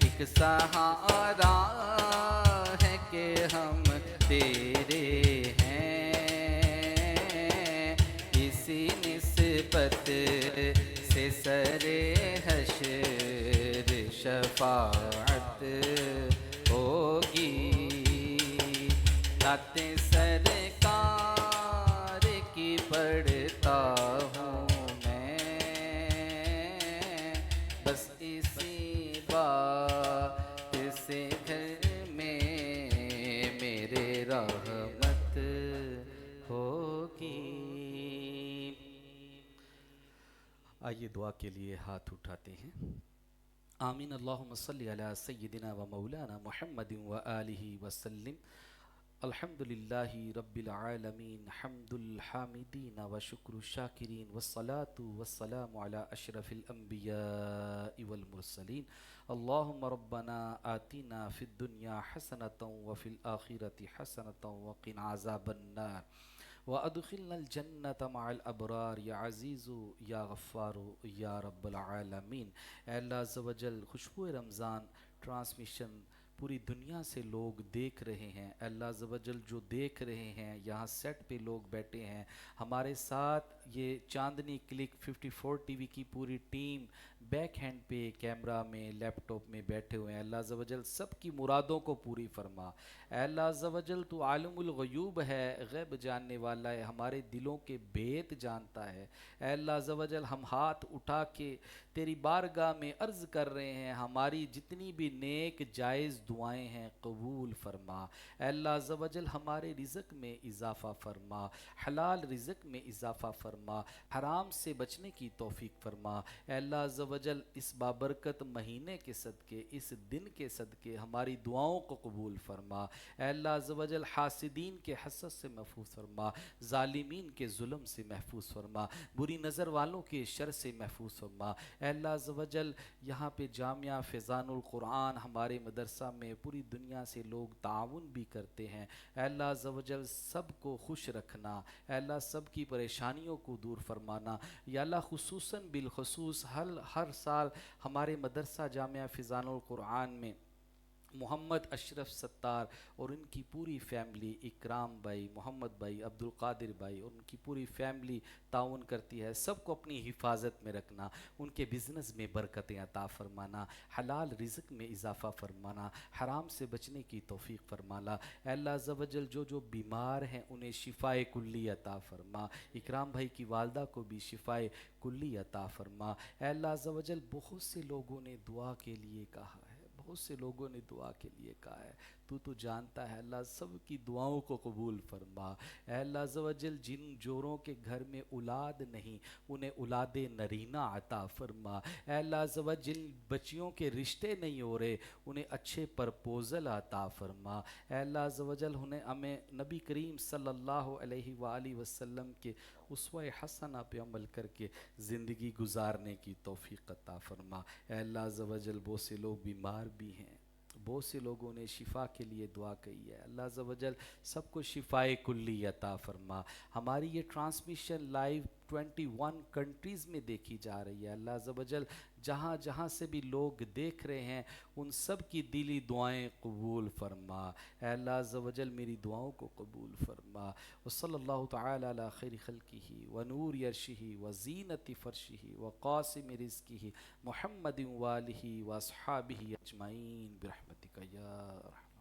एक सहारा है कि हम तेरे हैं। इसी निस्बत से सरे हश्र शफाअत होगी। नाते सरकार की पढ़ता हूँ मैं, बस इसी बात से घर में मेरे रहमत होगी। आइए दुआ के लिए हाथ उठाते हैं। आमीन। अल्लाहुम्मा सल्ली अला सय्यिदिना व मौलाना मुहम्मदिन व आलिहि वसल्लिम। अल्हम्दुलिल्लाहि रब्बिल आलमीन हम्दुल हामिदीन व शुक्र शाकिरीन वस्सलातु वस्सलामु अला अशरफिल अंबिया वल मुरसलीन। अल्लाहुम्मा रब्बना आतिना फिद दुनिया हसनतन व फिल आखिरति हसनतन व क़िना अज़ाबन्नार व अदखिलनल जन्नत मअल अबरार या अज़ीज़ु या गफ़्फ़ारु या रब्बल आलमीन। अल्लाह अज़्ज़ व जल खुशबू रमज़ान ट्रांसमिशन पूरी दुनिया से लोग देख रहे हैं। अल्लाह अज़्ज़ व जल जो देख रहे हैं, यहाँ सेट पे लोग बैठे हैं हमारे साथ, ये चांदनी क्लिक 54 टीवी की पूरी टीम बैक हैंड पे कैमरा में लैपटॉप में बैठे हुए हैं। अल्लाह अज़्ज़ व जल सब की मुरादों को पूरी फरमा। अल्लाह अज़्ज़ व जल तू आलिमुल ग़यूब है, गैब जानने वाला है, हमारे दिलों के भेद जानता है। अल्लाह अज़्ज़ व जल हम हाथ उठा के तेरी बारगाह में अर्ज़ कर रहे हैं, हमारी जितनी भी नेक जायज़ दुआएं हैं कबूल फरमा। अल्लाह अज़्ज़ व जल हमारे रिज़्क़ में इजाफ़ा फरमा, हलाल रिज़्क़ में इजाफ़ा फरमा, हराम से बचने की तौफ़ीक फरमा। अल्लाह अज़्ज़ व जल इस बाबरकत महीने के सदके, इस दिन के सदके हमारी दुआओं को कबूल फरमा। अल्लाह अज़्ज़ व जल हासिदीन के हसद से महफूज फरमा, ज़ालिमीन के जुल्म से महफूज फरमा, बुरी नज़र वालों के शर से महफूज फरमा। अल्लाह अज़्ज़ व जल यहाँ पे जामिया फ़ैज़ानुल कुरान हमारे मदरसा में पूरी दुनिया से लोग ताउन भी करते हैं। अल्लाह अज़्ज़ व जल सबको खुश रखना, अल्लाह सब की परेशानियों को दूर फरमाना। या अल्लाह खुसूसन बिलखसूस हर साल हमारे मदरसा जामिया फ़ैज़ानुल कुरान में मोहम्मद अशरफ सत्तार और उनकी पूरी फ़ैमिली, इकराम भाई, मोहम्मद भाई, अब्दुल कादिर भाई और उनकी पूरी फ़ैमिली ताउन करती है। सबको अपनी हिफाजत में रखना, उनके बिज़नेस में बरकतें अता फरमाना, हलाल रिज़्क़ में इजाफ़ा फरमाना, हराम से बचने की तौफ़ीक फरमाना। अल्लाह अज़्ज़ व जल जो जो बीमार हैं उन्हें शिफ़ाए कुल्ली अता फरमा। इकराम भाई की वालदा को भी शिफ़ाए कुल्ली अता फरमा। अल्लाह अज़्ज़ व जल बहुत से लोगों ने दुआ के लिए कहा है, बहुत से लोगों ने दुआ के लिए कहा है, तू तो जानता है अल्लाह सब की दुआओं को कबूल फरमा। ऐ अल्लाह अज़्ज़ व जल जिन जोरों के घर में औलाद नहीं उन्हें औलाद नरीना अता फरमा। ऐ अल्लाह अज़्ज़ व जल बच्चियों के रिश्ते नहीं हो रहे उन्हें अच्छे प्रपोज़ल अता फरमा। ऐ अल्लाह अज़्ज़ व जल उन्हें हमें नबी करीम सल्लल्लाहु अलैहि वसल्लम के उसवा हसना पे अमल करके ज़िंदगी गुजारने की तौफ़ीक़ अता फरमा। ऐ अल्लाह अज़्ज़ व जल बहुत से लोग बीमार भी हैं, बहुत से लोगों ने शिफा के लिए दुआ कही है। अल्लाह अज़्ज़ व जल सबको शिफाए कुल्ली अता फरमा। हमारी ये ट्रांसमिशन लाइव 21 कंट्रीज़ में देखी जा रही है। अल्लाह अज़्ज़ व जल जहाँ जहाँ से भी लोग देख रहे हैं उन सब की दिली दुआएं कबूल फरमा। ऐ अल्लाह अज़्ज़ व जल मेरी दुआओं को कबूल फरमा। व सल्लल्लाहु तआला अला खैरि खल्क़िही व नूरि अर्शिही व ज़ीनति फ़र्शिही व क़ासिमि रिज़्क़िही मुहम्मदिन व आलिही व अस्हाबिही अजमईन बिरहमतिका या रहमान।